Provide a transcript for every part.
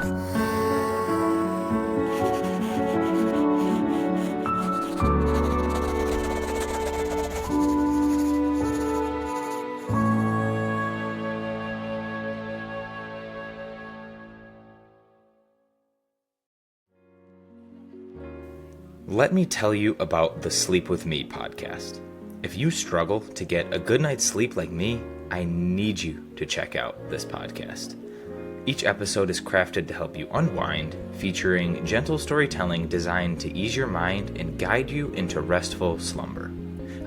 Let me tell you about the Sleep With Me podcast. If you struggle to get a good night's sleep like me, I need you to check out this podcast. Each episode is crafted to help you unwind, featuring gentle storytelling designed to ease your mind and guide you into restful slumber.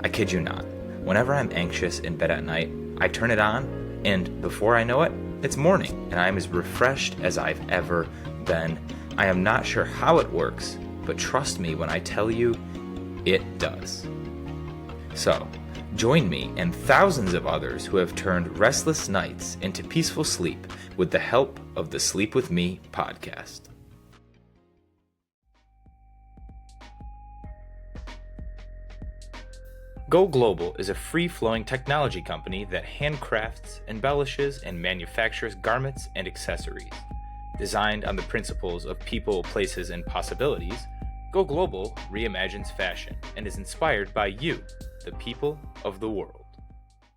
I kid you not, whenever I'm anxious in bed at night, I turn it on, and before I know it, it's morning, and I'm as refreshed as I've ever been. I am not sure how it works, but trust me when I tell you, it does. So, join me and thousands of others who have turned restless nights into peaceful sleep with the help of the Sleep With Me podcast. Go Global is a free-flowing technology company that handcrafts, embellishes, and manufactures garments and accessories. Designed on the principles of people, places, and possibilities, Go Global reimagines fashion and is inspired by you, the people of the world.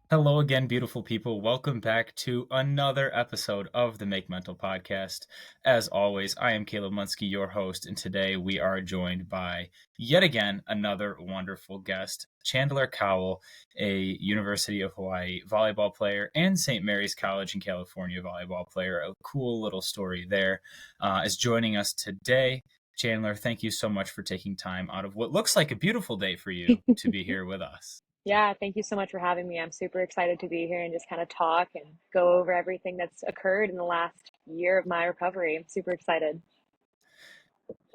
Hello again, beautiful people. Welcome back to another episode of the Make Mental podcast. As always, I am Caleb Munsky, your host, and today we are joined by, yet again, another wonderful guest, Chandler Cowell, a University of Hawaii volleyball player and St. Mary's College in California volleyball player. A cool little story there, is joining us today. Chandler, thank you so much for taking time out of what looks like a beautiful day for you to be here with us. Yeah, thank you so much for having me. I'm super excited to be here and just kind of talk and go over everything that's occurred in the last year of my recovery. I'm super excited.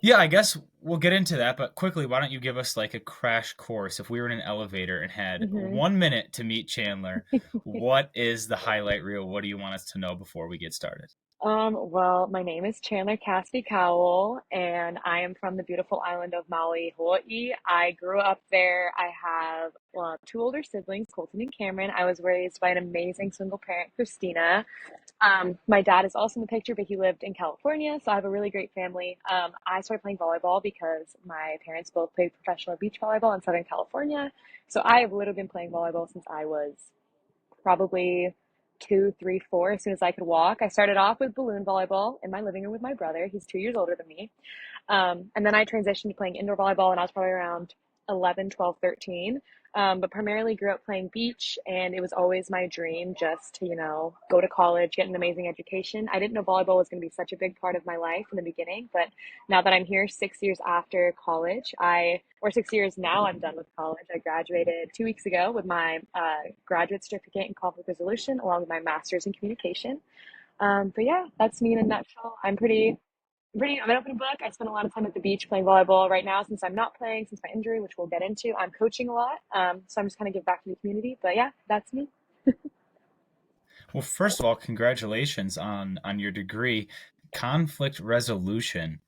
Yeah, I guess we'll get into that, but quickly, why don't you give us like a crash course? If we were in an elevator and had 1 minute to meet Chandler, what is the highlight reel? What do you want us to know before we get started? Well, my name is Chandler Cowell, and I am from the beautiful island of Maui, Hawaii. I grew up there. I have two older siblings, Colton and Cameron. I was raised by an amazing single parent, Christina. My dad is also in the picture, but he lived in California, so I have a really great family. I started playing volleyball because my parents both played professional beach volleyball in Southern California. So I have literally been playing volleyball since I was probably 2, 3, 4, as soon as I could walk. I started off with balloon volleyball in my living room with my brother. He's 2 years older than me. And then I transitioned to playing indoor volleyball when I was probably around 11, 12, 13. But primarily grew up playing beach, and it was always my dream just to, go to college, get an amazing education. I didn't know volleyball was going to be such a big part of my life in the beginning, but now that I'm here 6 years after college, or 6 years now I'm done with college. I graduated 2 weeks ago with my graduate certificate in conflict resolution, along with my master's in communication. But yeah, that's me in a nutshell. I'm an open book. I spend a lot of time at the beach playing volleyball right now since I'm not playing, since my injury, which we'll get into. I'm coaching a lot, so I'm just kind of give back to the community. But yeah, that's me. Well, first of all, congratulations on your degree, conflict resolution.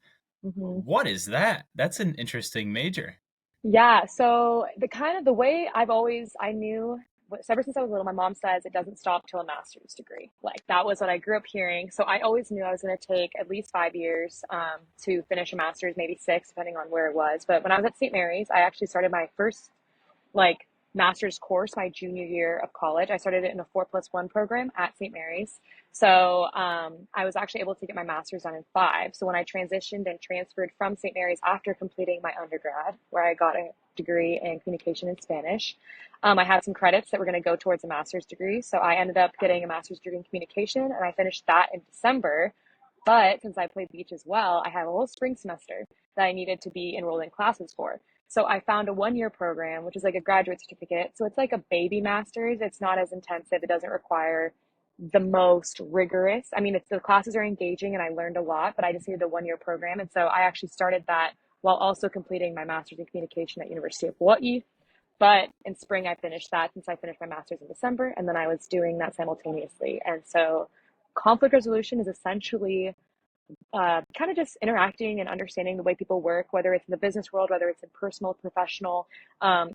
What is that? That's an interesting major. Yeah, so the way I knew ever since I was little, my mom says it doesn't stop till a master's degree. Like that was what I grew up hearing. So I always knew I was going to take at least 5 years to finish a master's, maybe 6, depending on where it was. But when I was at St. Mary's, I actually started my first like master's course my junior year of college. I started it in a 4+1 program at St. Mary's. So I was actually able to get my master's done in 5. So when I transitioned and transferred from St. Mary's after completing my undergrad, where I got a degree in communication and Spanish, I had some credits that were going to go towards a master's degree. So I ended up getting a master's degree in communication, and I finished that in December. But since I played beach as well, I had a whole spring semester that I needed to be enrolled in classes for. So I found a 1-year program, which is like a graduate certificate. So it's like a baby master's. It's not as intensive. It doesn't require the most rigorous. I mean, the classes are engaging and I learned a lot, but I just needed a 1-year program. And so I actually started that while also completing my master's in communication at University of Hawaii. But in spring, I finished that since I finished my master's in December, and then I was doing that simultaneously. And so conflict resolution is essentially kind of just interacting and understanding the way people work, whether it's in the business world, whether it's in personal, professional.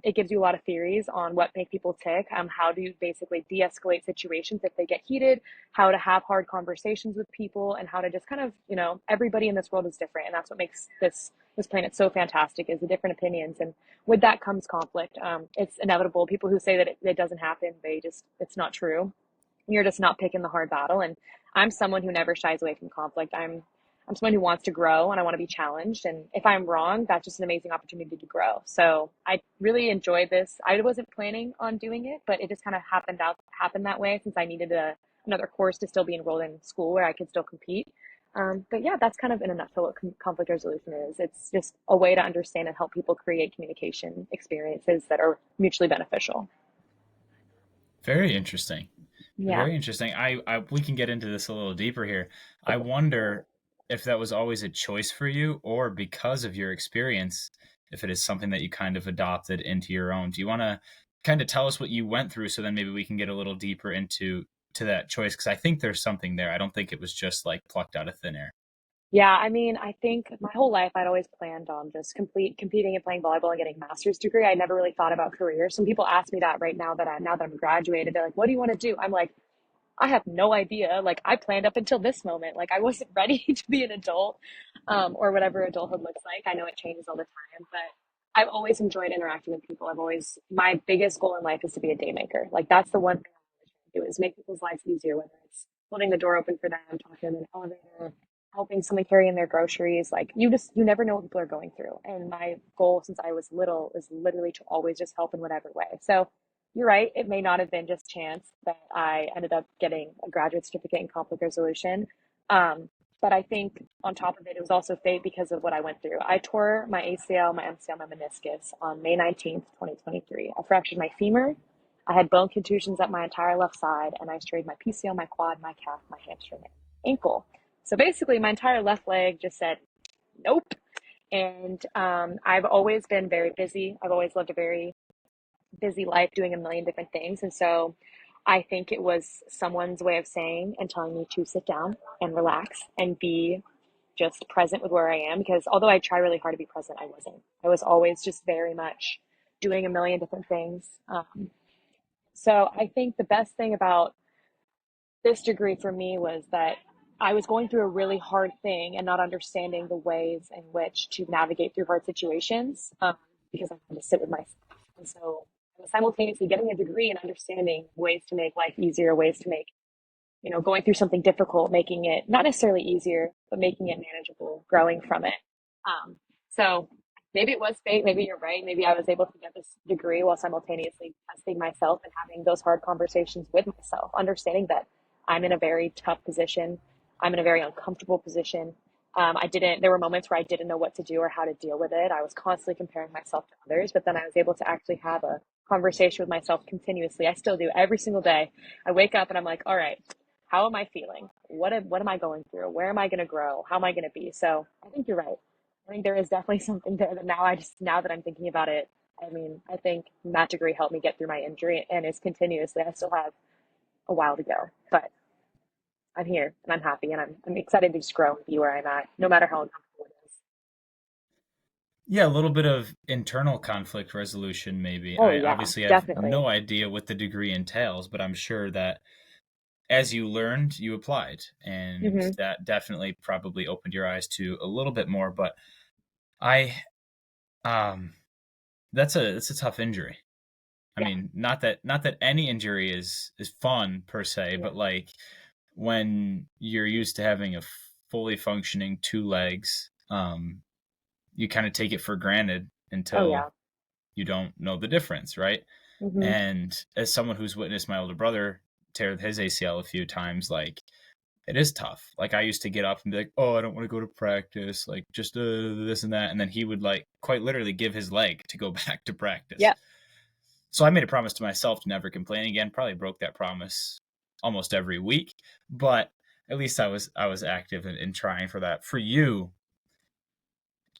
It gives you a lot of theories on what make people tick, how to basically de-escalate situations if they get heated, how to have hard conversations with people, and how to just kind of, everybody in this world is different, and that's what makes this planet so fantastic is the different opinions, and with that comes conflict. It's inevitable. People who say that it doesn't happen, it's not true. You're just not picking the hard battle. And I'm someone who never shies away from conflict. I'm someone who wants to grow and I want to be challenged. And if I'm wrong, that's just an amazing opportunity to grow. So I really enjoyed this. I wasn't planning on doing it, but it just kind of happened that way since I needed another course to still be enrolled in school where I could still compete. But yeah, that's kind of in a nutshell what conflict resolution is. It's just a way to understand and help people create communication experiences that are mutually beneficial. Very interesting. Yeah. Very interesting. We can get into this a little deeper here. I wonder if that was always a choice for you or because of your experience, if it is something that you kind of adopted into your own. Do you want to kind of tell us what you went through so then maybe we can get a little deeper into to that choice? Because I think there's something there. I don't think it was just like plucked out of thin air. Yeah, I mean, I think my whole life I'd always planned on just competing and playing volleyball and getting a master's degree. I never really thought about career. Some people ask me that right now now that I'm graduated. They're like, "What do you want to do?" I'm like, I have no idea. Like I planned up until this moment. Like I wasn't ready to be an adult, or whatever adulthood looks like. I know it changes all the time, but I've always enjoyed interacting with people. My biggest goal in life is to be a day maker. Like that's the one thing I want to do is make people's lives easier, whether it's holding the door open for them, talking to them in an elevator, helping someone carry in their groceries. Like you never know what people are going through. And my goal since I was little is literally to always just help in whatever way. So you're right. It may not have been just chance that I ended up getting a graduate certificate in conflict resolution. Um, but I think on top of it, it was also fate because of what I went through. I tore my ACL, my MCL, my meniscus on May 19th, 2023. I fractured my femur. I had bone contusions at my entire left side, and I strained my PCL, my quad, my calf, my hamstring, and ankle. So basically, my entire left leg just said, nope. And I've always been very busy. I've always lived a very busy life doing a million different things. And so I think it was someone's way of saying and telling me to sit down and relax and be just present with where I am. Because although I try really hard to be present, I wasn't. I was always just very much doing a million different things. So I think the best thing about this degree for me was that I was going through a really hard thing and not understanding the ways in which to navigate through hard situations, because I had to sit with myself. And so I was simultaneously getting a degree and understanding ways to make life easier, ways to make, going through something difficult, making it not necessarily easier, but making it manageable, growing from it. So maybe it was fate. Maybe you're right. Maybe I was able to get this degree while simultaneously testing myself and having those hard conversations with myself, understanding that I'm in a very tough position. I'm in a very uncomfortable position. There were moments where I didn't know what to do or how to deal with it. I was constantly comparing myself to others, but then I was able to actually have a conversation with myself continuously. I still do every single day. I wake up and I'm like, all right, how am I feeling? What am I going through? Where am I going to grow? How am I going to be? So I think you're right. I think there is definitely something there that now that I'm thinking about it, I mean, I think that degree helped me get through my injury and it's continuously, I still have a while to go, but I'm here and I'm happy and I'm excited to just grow and be where I'm at, no matter how uncomfortable it is. Yeah, a little bit of internal conflict resolution, maybe. Oh I yeah, obviously have definitely. no idea what the degree entails, but I'm sure that as you learned, you applied, and Hmm. that definitely probably opened your eyes to a little bit more. But I, um, that's a tough injury. I Yeah, mean, not that any injury is fun per se, yeah. but like when you're used to having a fully functioning two legs, you kind of take it for granted Oh until yeah. you don't know the difference, right? Hmm. And as someone who's witnessed my older brother tear his ACL a few times, like it is tough. Like I used to get up and be like, "Oh, I don't want to go to practice," like just this and that, and then he would like quite literally give his leg to go back to practice. Yeah. So I made a promise to myself to never complain again. Probably broke that promise almost every week, but at least I was active in trying for that. For you,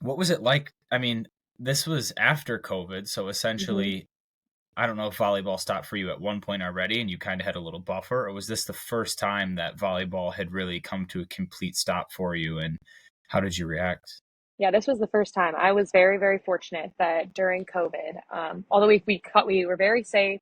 what was it like? I mean, this was after COVID, so Hmm. essentially I don't know if volleyball stopped for you at one point already and you kind of had a little buffer, or was this the first time that volleyball had really come to a complete stop for you? And how did you react? Yeah, this was the first time. I was very, very fortunate that during COVID, although we were very safe.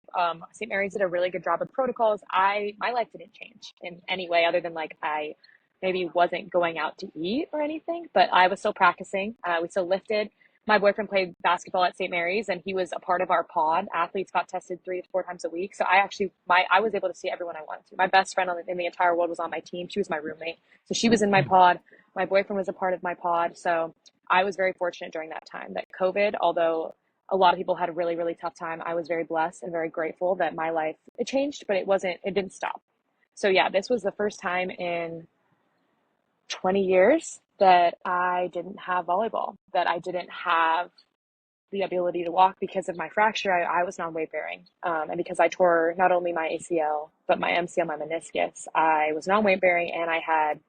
St. Mary's did a really good job with protocols. My life didn't change in any way other than like I maybe wasn't going out to eat or anything, but I was still practicing. We still lifted. My boyfriend played basketball at St. Mary's, and he was a part of our pod. Athletes got tested 3 to 4 times a week, so I was able to see everyone I wanted to. My best friend in the entire world was on my team. She was my roommate, so she was in my pod. My boyfriend was a part of my pod, so I was very fortunate during that time that COVID, although a lot of people had a really, really tough time, I was very blessed and very grateful that my life, it changed, but it didn't stop. So yeah, this was the first time in 20 years that I didn't have volleyball, that I didn't have the ability to walk because of my fracture. I was non-weight bearing. And because I tore not only my ACL, but my MCL, my meniscus, I was non-weight bearing and I had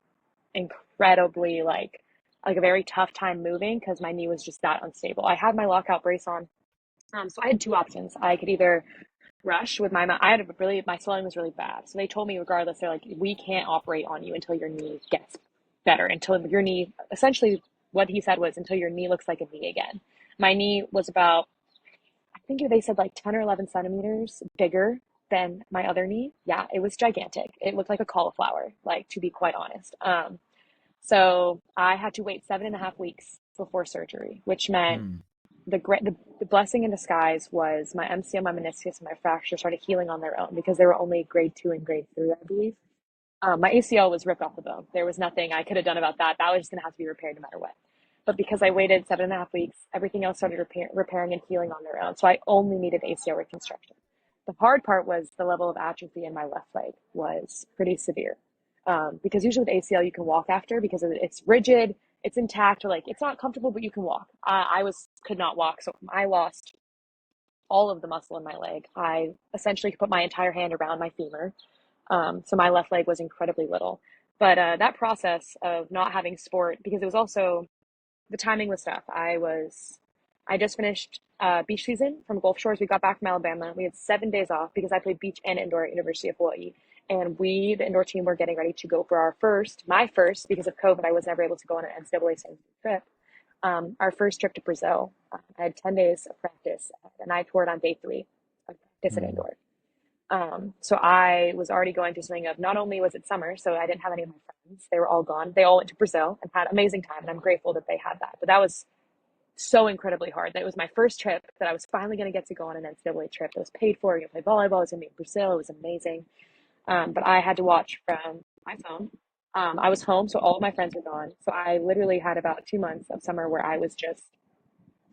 incredibly like a very tough time moving because my knee was just that unstable. I had my lockout brace on. So I had two options. I could either rush with I had a really, my swelling was really bad. So they told me regardless, they're like, we can't operate on you until your knee gets better, until your knee, essentially what he said was until your knee looks like a knee again. My knee was about, I think they said like 10 or 11 centimeters bigger than my other knee. Yeah, it was gigantic. It looked like a cauliflower, like to be quite honest. So I had to wait 7.5 weeks before surgery, which meant Hmm. the blessing in disguise was my MCL, my meniscus, and my fracture started healing on their own because they were only grade 2 and grade 3, I believe. My ACL was ripped off the bone. There was nothing I could have done about that. That was just going to have to be repaired no matter what. But because I waited 7.5 weeks, everything else started repairing and healing on their own. So I only needed ACL reconstruction. The hard part was the level of atrophy in my left leg was pretty severe. Because usually with ACL you can walk after because it's rigid, it's intact, or like it's not comfortable, but you can walk. I could not walk, so I lost all of the muscle in my leg. I essentially could put my entire hand around my femur, so my left leg was incredibly little. But that process of not having sport, because it was also the timing was tough. I just finished beach season from Gulf Shores. We got back from Alabama. We had 7 days off because I played beach and indoor at University of Hawaii. And the indoor team, were getting ready to go for my first, because of COVID, I was never able to go on an NCAA trip. Our first trip to Brazil. I had 10 days of practice, and I toured on day 3 of practice at Hmm. indoor. So I was already going through something of, not only was it summer, so I didn't have any of my friends. They were all gone. They all went to Brazil and had amazing time, and I'm grateful that they had that. But that was so incredibly hard. That was my first trip that I was finally going to get to go on an NCAA trip that was paid for. You know, play volleyball. I was going to be in Brazil. It was amazing. But I had to watch from my phone. I was home, so all of my friends were gone. So I literally had about 2 months of summer where I was just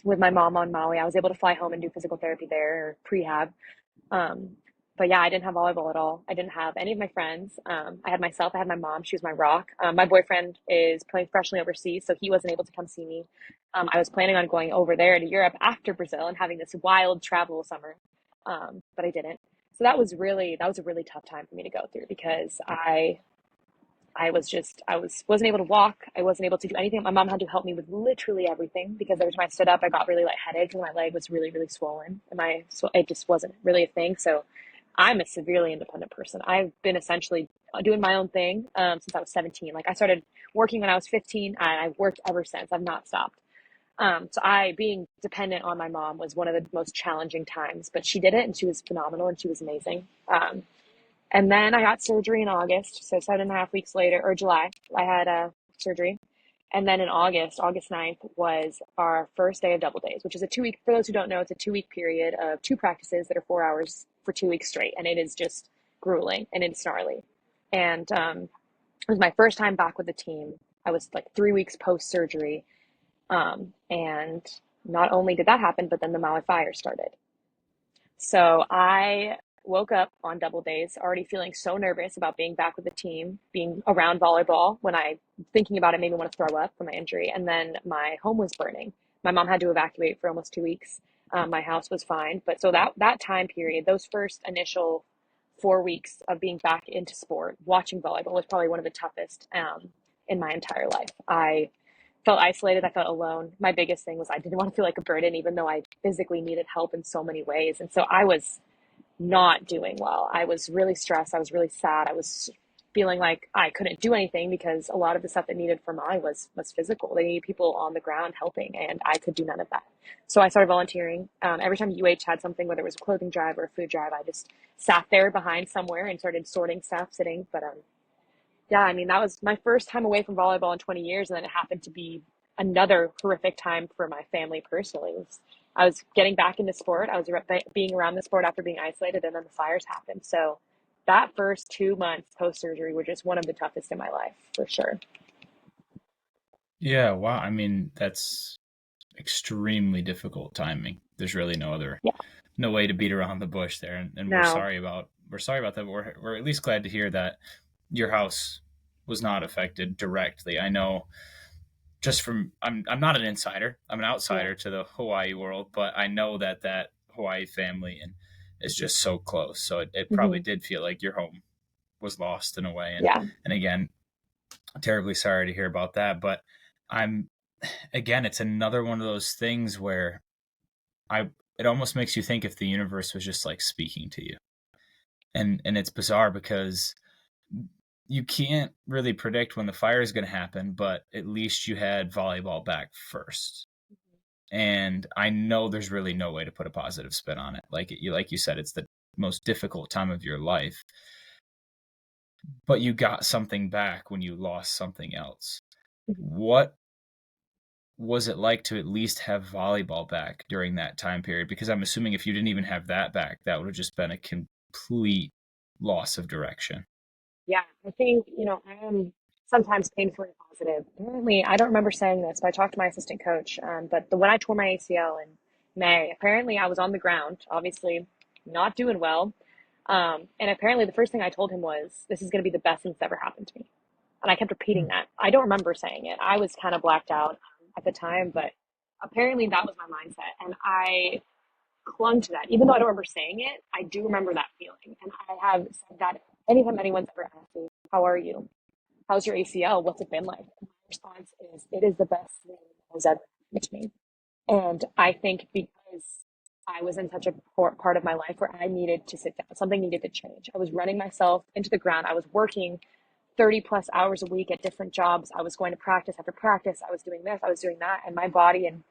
with my mom on Maui. I was able to fly home and do physical therapy there, or prehab. Um, but yeah, I didn't have volleyball at all. I didn't have any of my friends. I had myself, I had my mom, she was my rock. My boyfriend is playing professionally overseas, so he wasn't able to come see me. I was planning on going over there to Europe after Brazil and having this wild travel summer, but I didn't. So that was a really tough time for me to go through because I wasn't able to walk. I wasn't able to do anything. My mom had to help me with literally everything because every time I stood up, I got really lightheaded because my leg was really, really swollen, and so it just wasn't really a thing. So I'm a severely independent person. I've been essentially doing my own thing since I was 17. Like I started working when I was 15, and I've worked ever since. I've not stopped. So being dependent on my mom was one of the most challenging times, but she did it, and she was phenomenal, and she was amazing. And then I got surgery in August. So 7.5 weeks later, or July, I had surgery. And then in August 9th, was our first day of double days, which is a 2 week, for those who don't know, it's a 2 week period of two practices that are 4 hours for 2 weeks straight. And it is just grueling and it's gnarly. And it was my first time back with the team. I was like 3 weeks post surgery. And not only did that happen, but then the Maui fire started. So I woke up on double days already feeling so nervous about being back with the team, being around volleyball. When I thinking about it made me want to throw up from my injury. And then my home was burning. My mom had to evacuate for almost 2 weeks. My house was fine, but so that time period, those first initial 4 weeks of being back into sport, watching volleyball was probably one of the toughest in my entire life. I felt isolated. I felt alone. My biggest thing was I didn't want to feel like a burden, even though I physically needed help in so many ways. And so I was not doing well. I was really stressed. I was really sad. I was feeling like I couldn't do anything because a lot of the stuff that needed for Maui was physical. They needed people on the ground helping, and I could do none of that. So I started volunteering. Every time UH had something, whether it was a clothing drive or a food drive, I just sat there behind somewhere and started sorting stuff, sitting. But yeah, I mean, that was my first time away from volleyball in 20 years. And then it happened to be another horrific time for my family personally. I was getting back into sport. I was being around the sport after being isolated, and then the fires happened. So that first 2 months post surgery were just one of the toughest in my life, for sure. Yeah, wow. I mean, that's extremely difficult timing. There's really Yeah. no way to beat around the bush there. And Now, we're sorry about that, but we're at least glad to hear that your house was not affected directly. I know just from I'm not an insider. I'm an yeah. outsider to the Hawaii world, but I know that Hawaii family and is just so close. So it probably Hmm. did feel like your home was lost in a way. Yeah. And again, terribly sorry to hear about that. But I'm again, it's another one of those things where I it almost makes you think if the universe was just like speaking to you. And it's bizarre because you can't really predict when the fire is going to happen, but at least you had volleyball back first. And I know there's really no way to put a positive spin on it. Like you said, it's the most difficult time of your life, but you got something back when you lost something else. Mhm. What was it like to at least have volleyball back during that time period? Because I'm assuming if you didn't even have that back, that would have just been a complete loss of direction. Yeah, I think, I am sometimes painfully positive. Apparently, I don't remember saying this, but I talked to my assistant coach. But when I tore my ACL in May, apparently I was on the ground, obviously not doing well. And apparently the first thing I told him was, this is going to be the best thing that's ever happened to me. And I kept repeating that. I don't remember saying it. I was kind of blacked out at the time, but apparently that was my mindset. And I clung to that. Even though I don't remember saying it, I do remember that feeling. And I have said that anytime anyone's ever asked me, how are you? How's your ACL? What's it been like? My response is, it is the best thing that has ever happened to me. And I think because I was in such a part of my life where I needed to sit down, something needed to change. I was running myself into the ground. I was working 30 plus hours a week at different jobs. I was going to practice after practice. I was doing this, I was doing that. And my body and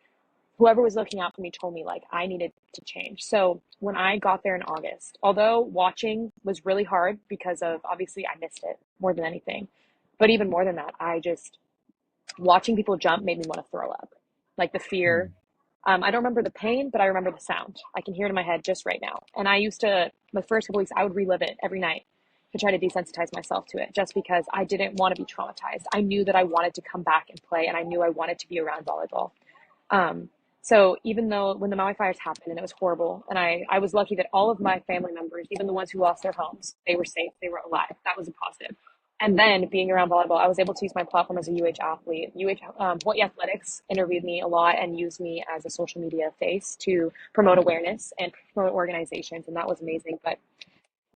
whoever was looking out for me told me like I needed to change. So when I got there in August, although watching was really hard because of obviously I missed it more than anything, but even more than that, I just watching people jump made me want to throw up. Like the fear. Hmm. I don't remember the pain, but I remember the sound. I can hear it in my head just right now. And I used to, the first couple weeks, I would relive it every night to try to desensitize myself to it just because I didn't want to be traumatized. I knew that I wanted to come back and play, and I knew I wanted to be around volleyball. Um, so even though when the Maui fires happened and it was horrible, and I was lucky that all of my family members, even the ones who lost their homes, they were safe, they were alive. That was a positive. And then being around volleyball, I was able to use my platform as a UH athlete. Hawaii Athletics interviewed me a lot and used me as a social media face to promote awareness and promote organizations, and that was amazing. But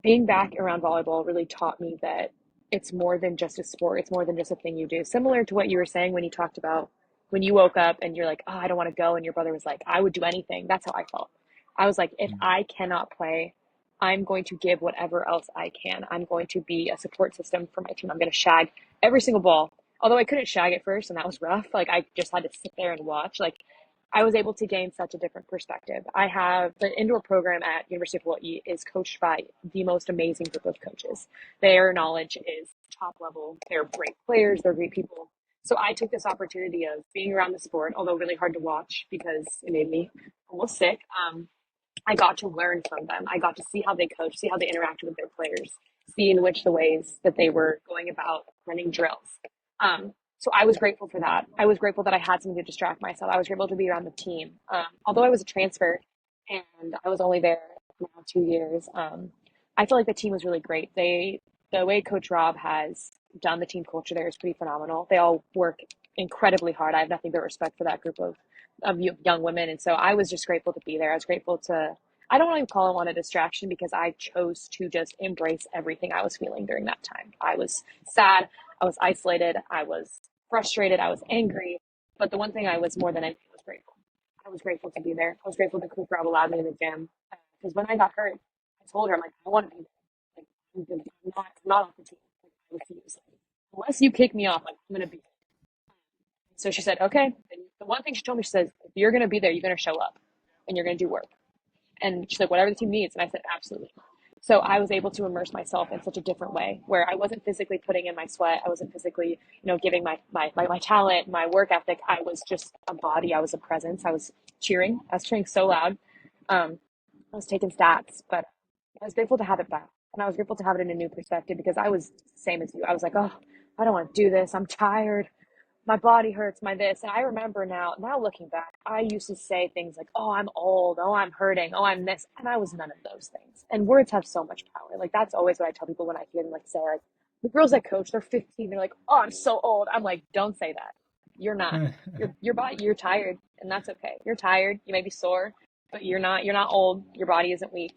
being back around volleyball really taught me that it's more than just a sport. It's more than just a thing you do. Similar to what you were saying when you talked about when you woke up and you're like, oh, I don't want to go. And your brother was like, I would do anything. That's how I felt. I was like, if I cannot play, I'm going to give whatever else I can. I'm going to be a support system for my team. I'm going to shag every single ball. Although I couldn't shag at first and that was rough. Like I just had to sit there and watch. Like I was able to gain such a different perspective. I have the indoor program at University of Hawaii is coached by the most amazing group of coaches. Their knowledge is top level. They're great players. They're great people. So I took this opportunity of being around the sport, although really hard to watch because it made me almost sick. I got to learn from them. I got to see how they coach, see how they interacted with their players, see in which the ways that they were going about running drills. So I was grateful for that. I was grateful that I had something to distract myself. I was grateful to be around the team. Although I was a transfer and I was only there now 2 years, I feel like the team was really great. The way Coach Rob has done the team culture there is pretty phenomenal. They all work incredibly hard. I have nothing but respect for that group of young women. And so I was just grateful to be there. I was grateful to, I don't want to call it one a distraction because I chose to just embrace everything I was feeling during that time. I was sad. I was isolated. I was frustrated. I was angry. But the one thing I was more than anything was grateful. I was grateful to be there. I was grateful that Cooper allowed me in the gym. Because when I got hurt, I told her, I'm like, I want to be there. Like, I'm not off the team. Like, I refuse. Unless you kick me off, like, I'm going to be there. So she said, okay. And the one thing she told me, she says, if you're going to be there, you're going to show up and you're going to do work. And she's like, whatever the team needs. And I said, absolutely. So I was able to immerse myself in such a different way where I wasn't physically putting in my sweat. I wasn't physically, giving my talent, my work ethic. I was just a body. I was a presence. I was cheering. I was cheering so loud. I was taking stats, but I was grateful to have it back. And I was grateful to have it in a new perspective because I was the same as you. I was like, oh, I don't want to do this. I'm tired. My body hurts, my this. And I remember now looking back, I used to say things like, oh, I'm old. Oh, I'm hurting. Oh, I'm this. And I was none of those things. And words have so much power. Like, that's always what I tell people when I hear them say, like, the girls I coach, they're 15. They're like, oh, I'm so old. I'm like, don't say that. You're not. Your body, you're tired. And that's okay. You're tired. You may be sore, but you're not old. Your body isn't weak.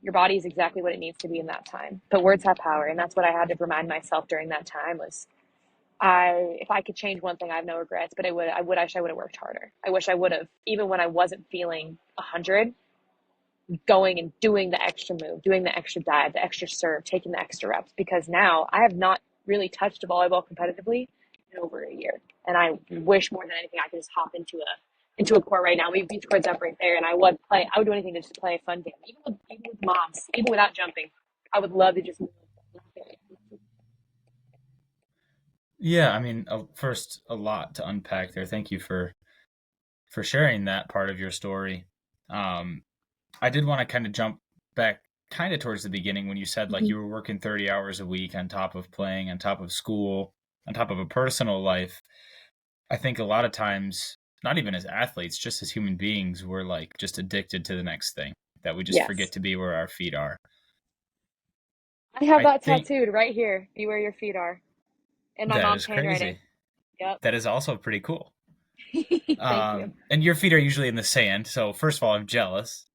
Your body is exactly what it needs to be in that time. But words have power. And that's what I had to remind myself during that time was, if I could change one thing, I have no regrets, but I wish I would have worked harder. I wish I would have, even when I wasn't feeling 100, going and doing the extra move, doing the extra dive, the extra serve, taking the extra reps, because now I have not really touched a volleyball competitively in over a year. And I wish more than anything I could just hop into a court right now. We beach courts up right there, and I would do anything to just play a fun game, even with moms, even without jumping. I would love to just move. Yeah, I mean, first, a lot to unpack there. Thank you for sharing that part of your story. I did want to kind of jump back kind of towards the beginning when you said like you were working 30 hours a week on top of playing, on top of school, on top of a personal life. I think a lot of times, not even as athletes, just as human beings, we're like just addicted to the next thing, that we just forget to be where our feet are. I have I that think tattooed right here. Be where your feet are. In my that mom's is handwriting. crazy. Yep. That is also pretty cool. Thank you. And your feet are usually in the sand. So first of all, I'm jealous.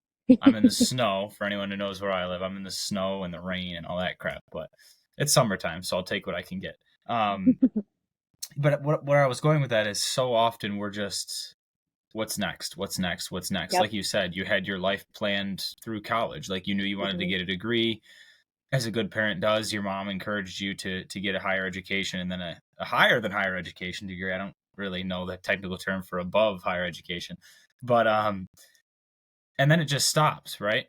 I'm in the snow. For anyone who knows where I live, I'm in the snow and the rain and all that crap. But it's summertime, so I'll take what I can get. But where I was going with that is so often we're just, what's next? What's next? What's next? Yep. Like you said, you had your life planned through college. Like you knew you wanted to get a degree. As a good parent does, your mom encouraged you to get a higher education and then a higher than higher education degree. I don't really know the technical term for above higher education, but and then it just stops, right?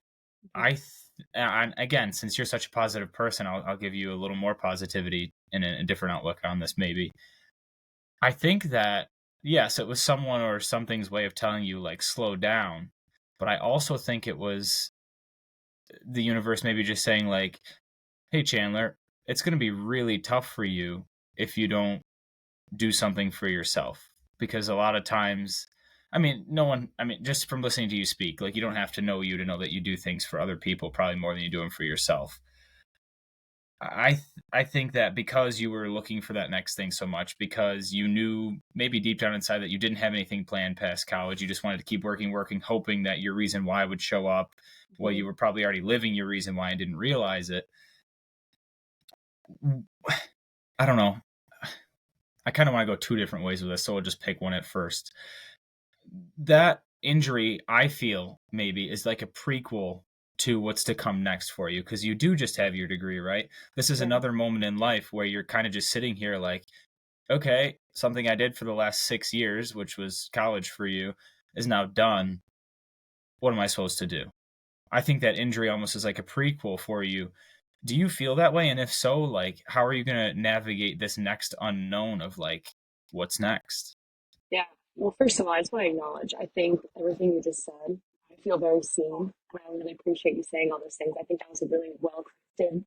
And again, since you're such a positive person, I'll give you a little more positivity and a different outlook on this. Maybe I think that yes, it was someone or something's way of telling you like slow down, but I also think it was the universe maybe just saying like, hey Chandler, it's going to be really tough for you if you don't do something for yourself. Because a lot of times, just from listening to you speak, like you don't have to know you to know that you do things for other people probably more than you do them for yourself. I think that because you were looking for that next thing so much, because you knew maybe deep down inside that you didn't have anything planned past college, you just wanted to keep working, hoping that your reason why would show up. Well, you were probably already living your reason why and didn't realize it. I don't know. I kind of want to go two different ways with this, so I'll just pick one at first. That injury, I feel, maybe, is like a prequel to what's to come next for you, because you do just have your degree, right? This is another moment in life where you're kind of just sitting here like, okay, something I did for the last 6 years, which was college for you, is now done. What am I supposed to do? I think that injury almost is like a prequel for you. Do you feel that way? And if so, like, how are you going to navigate this next unknown of like, what's next? Yeah. Well, first of all, I just want to acknowledge, I think everything you just said, I feel very seen. And I really appreciate you saying all those things. I think that was a really well crafted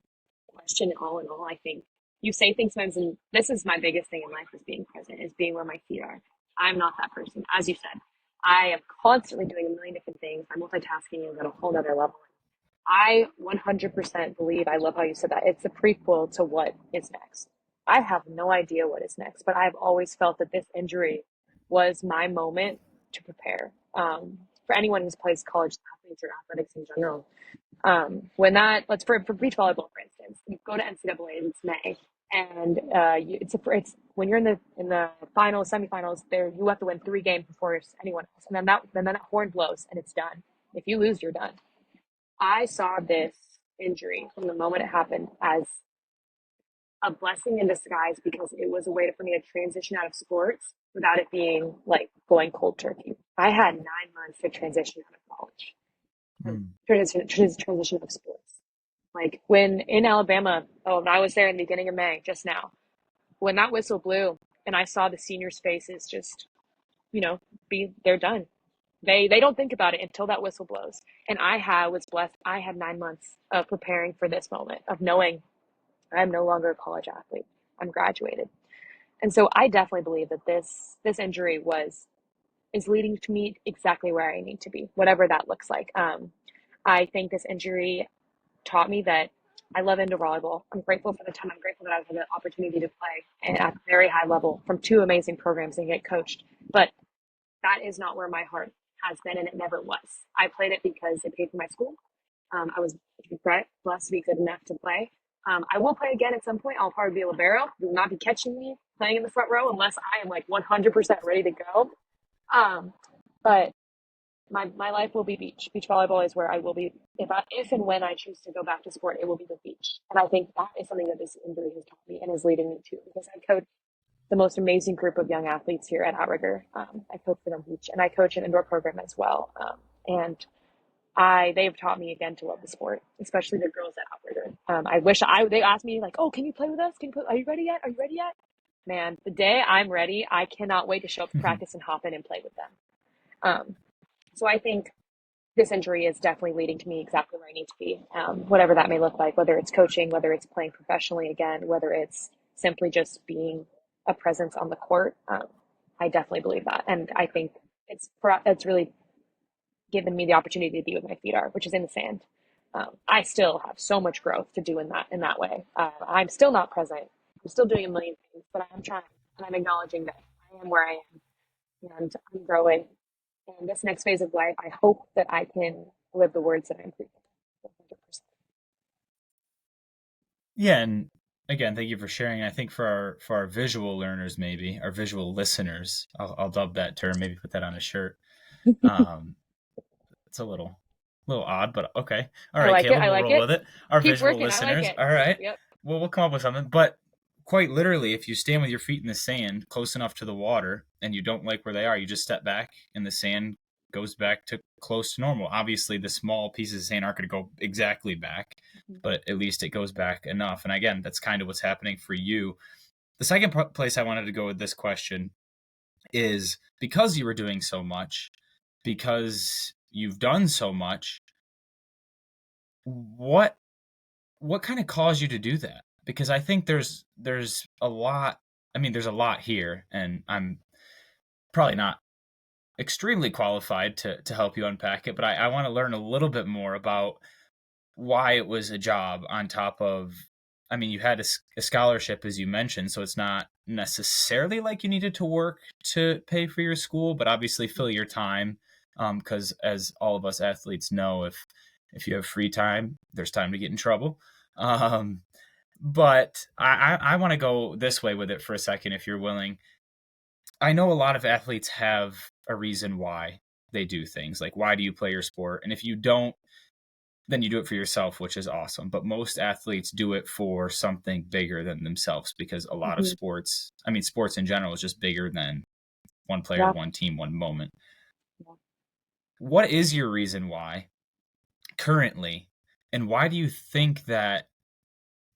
question. All in all, I think you say things sometimes, and this is my biggest thing in life is being present, is being where my feet are. I'm not that person. As you said, I am constantly doing a million different things. I'm multitasking at a whole other level. I 100% believe, I love how you said that, it's a prequel to what is next. I have no idea what is next, but I've always felt that this injury was my moment to prepare. For anyone who plays college athletes or athletics in general, when that, let's for beach volleyball, for instance, you go to NCAA, it's May, And it's when you're in the finals, semifinals. There, you have to win 3 games before anyone else, and then that horn blows and it's done. If you lose, you're done. I saw this injury from the moment it happened as a blessing in disguise because it was a way for me to transition out of sports without it being like going cold turkey. I had 9 months to transition out of college, transition out of sports. Like when in Alabama, when I was there in the beginning of May, just now, when that whistle blew and I saw the seniors' faces just, they're done. They don't think about it until that whistle blows. And was blessed. I had 9 months of preparing for this moment, of knowing I'm no longer a college athlete. I'm graduated. And so I definitely believe that this injury is leading to me exactly where I need to be, whatever that looks like. I think this injury taught me that I love indoor volleyball. I'm grateful for the time. I'm grateful that I've had the opportunity to play and at a very high level from 2 amazing programs and get coached. But that is not where my heart has been, and it never was. I played it because it paid for my school. I was blessed to be good enough to play. I will play again at some point. I'll probably be a libero. You will not be catching me playing in the front row unless I am like 100% ready to go. But my life will be beach. Beach volleyball is where I will be. If and when I choose to go back to sport, it will be the beach. And I think that is something that this injury has taught me and is leading me to, because I coach the most amazing group of young athletes here at Outrigger. I coach for them beach, and I coach an indoor program as well. And they've taught me again to love the sport, especially the girls at Outrigger. They asked me like, oh, can you play with us? Are you ready yet? Are you ready yet? Man, the day I'm ready, I cannot wait to show up to practice and hop in and play with them. So I think this injury is definitely leading to me exactly where I need to be, whatever that may look like, whether it's coaching, whether it's playing professionally again, whether it's simply just being a presence on the court. I definitely believe that. And I think it's really given me the opportunity to be where my feet are, which is in the sand. I still have so much growth to do in that way. I'm still not present. I'm still doing a million things, but I'm trying, and I'm acknowledging that I am where I am, and I'm growing. And this next phase of life, I hope that I can live the words that I'm preaching. 100%. Yeah, and again, thank you for sharing. I think for our visual learners, maybe our visual listeners, I'll dub that term. Maybe put that on a shirt. It's a little odd, but okay. All right, Caleb, we'll roll with it. Our Keep visual working. listeners. I like it. All right. Yep. Well, we'll come up with something. But quite literally, if you stand with your feet in the sand close enough to the water and you don't like where they are, you just step back and the sand goes back to close to normal. Obviously, the small pieces of sand aren't going to go exactly back, but at least it goes back enough. And again, that's kind of what's happening for you. The second place I wanted to go with this question is, because you were doing so much, because you've done so much, what kind of caused you to do that? Because I think there's a lot. I mean, there's a lot here, and I'm probably not extremely qualified to help you unpack it, but I want to learn a little bit more about why it was a job on top of, I mean, you had a scholarship, as you mentioned, so it's not necessarily like you needed to work to pay for your school, but obviously fill your time, because as all of us athletes know, if you have free time, there's time to get in trouble. But I want to go this way with it for a second, if you're willing. I know a lot of athletes have a reason why they do things. Like, why do you play your sport? And if you don't, then you do it for yourself, which is awesome. But most athletes do it for something bigger than themselves, because a lot of sports, I mean, sports in general is just bigger than one player, one team, one moment. Yeah. What is your reason why currently? And why do you think that,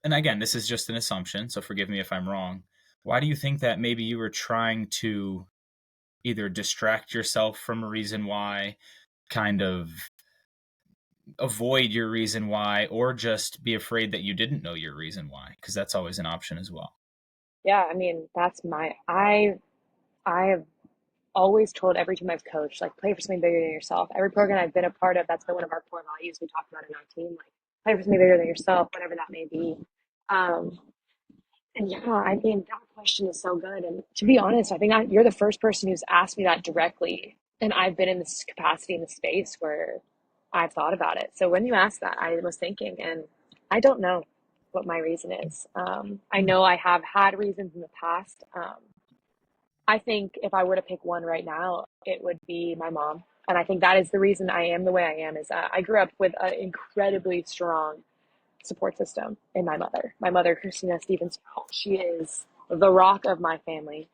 and again, this is just an assumption, so forgive me if I'm wrong. Why do you think that maybe you were trying to either distract yourself from a reason why, kind of avoid your reason why, or just be afraid that you didn't know your reason why? Because that's always an option as well. Yeah, I mean, I have always told every team I've coached, like, play for something bigger than yourself. Every program I've been a part of, that's been one of our core values we talked about in our team, like, play for something bigger than yourself, whatever that may be. And yeah, I mean, that question is so good. And to be honest, I think you're the first person who's asked me that directly. And I've been in this capacity in the space where I've thought about it. So when you asked that, I was thinking, and I don't know. what my reason is. I know I have had reasons in the past. I think if I were to pick one right now, it would be my mom. And I think that is the reason I am the way I am is I grew up with an incredibly strong support system in my mother. My mother, Christina Stevens, she is the rock of my family.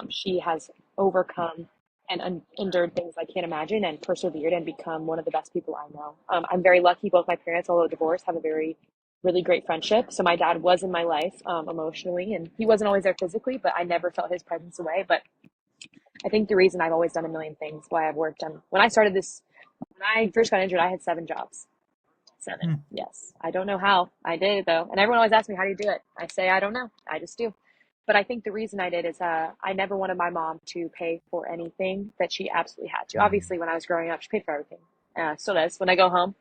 She has overcome and endured things I can't imagine and persevered and become one of the best people I know. I'm very lucky. Both my parents, although divorced, have a very, really great friendship. So my dad was in my life emotionally, and he wasn't always there physically, but I never felt his presence away. But I think the reason I've always done a million things, why I've worked on, when I started this, when I first got injured, I had 7 jobs. 7. Yes. I don't know how. I did it though. And everyone always asks me, how do you do it? I say, I don't know. I just do. But I think the reason I did is I never wanted my mom to pay for anything that she absolutely had to. Obviously, when I was growing up, she paid for everything. Still does. When I go home,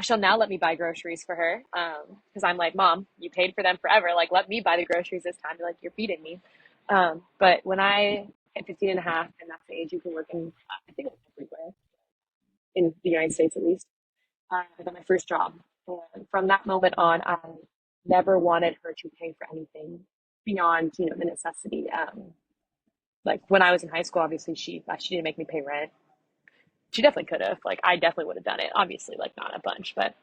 she'll now let me buy groceries for her. Because I'm like, Mom, you paid for them forever. Like, let me buy the groceries this time. Like, you're feeding me. But when I hit 15 and a half, and that's the age you can work in, I think it's everywhere, in the United States at least, I got my first job. And from that moment on, I never wanted her to pay for anything beyond, the necessity. Like when I was in high school, obviously she didn't make me pay rent. She definitely could have. Like I definitely would have done it. Obviously, like not a bunch, but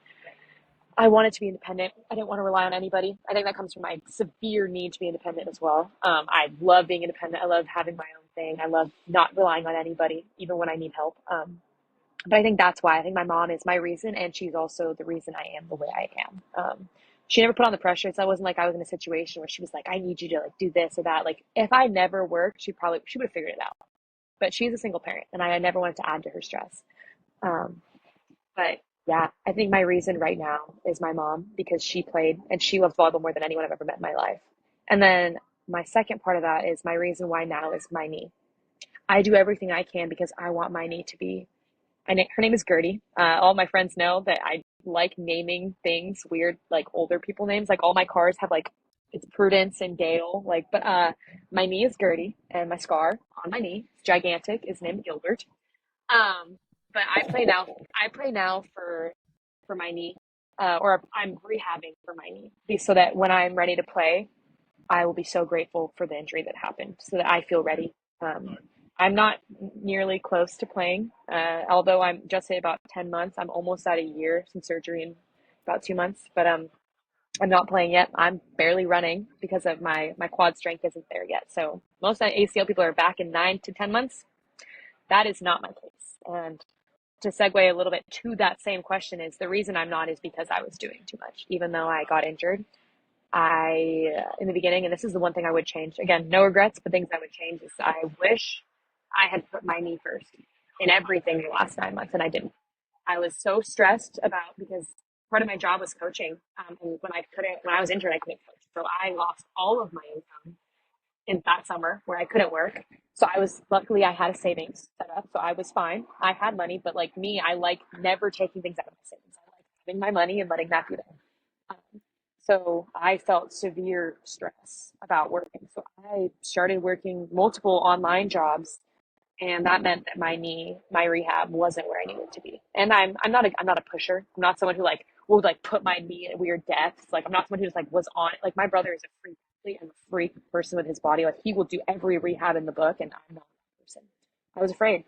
I wanted to be independent. I didn't want to rely on anybody. I think that comes from my severe need to be independent as well. I love being independent. I love having my own thing. I love not relying on anybody, even when I need help. But I think that's why I think my mom is my reason, and she's also the reason I am the way I am. She never put on the pressure, so it wasn't like I was in a situation where she was like, "I need you to like do this or that." Like if I never worked, she would have figured it out. But she's a single parent, and I never wanted to add to her stress. Um, but yeah, I think my reason right now is my mom because she played and she loved volleyball more than anyone I've ever met in my life. And then my second part of that is my reason why now is my knee. I do everything I can because I want my knee to be. Her name is Gertie. All my friends know that I like naming things weird, like older people names. Like all my cars have like it's Prudence and Dale. Like, but my knee is Gertie, and my scar on my knee, it's gigantic, is named Gilbert. But I play now. I play now for my knee, or I'm rehabbing for my knee, so that when I'm ready to play, I will be so grateful for the injury that happened, so that I feel ready. I'm not nearly close to playing, although I'm just say about 10 months. I'm almost at a year since surgery in about 2 months, but I'm not playing yet. I'm barely running because of my quad strength isn't there yet. So most ACL people are back in 9 to 10 months. That is not my case. And to segue a little bit to that same question is the reason I'm not is because I was doing too much. Even though I got injured, in the beginning, and this is the one thing I would change. Again, no regrets, but things I would change is I wish I had put my knee first in everything the last 9 months, and I didn't. I was so stressed about because part of my job was coaching, and when I was injured, I couldn't coach, so I lost all of my income in that summer where I couldn't work. So luckily I had a savings set up, so I was fine. I had money, but like me, I like never taking things out of my savings. I like having my money and letting that be there. So I felt severe stress about working. So I started working multiple online jobs, and that meant that my rehab wasn't where I needed to be. And I'm not a pusher. I'm not someone who like will like put my knee at weird depths. Like I'm not someone who just like was on it. Like my brother is a freak athlete and a freak person with his body. Like he will do every rehab in the book, and I'm not that person. I was afraid.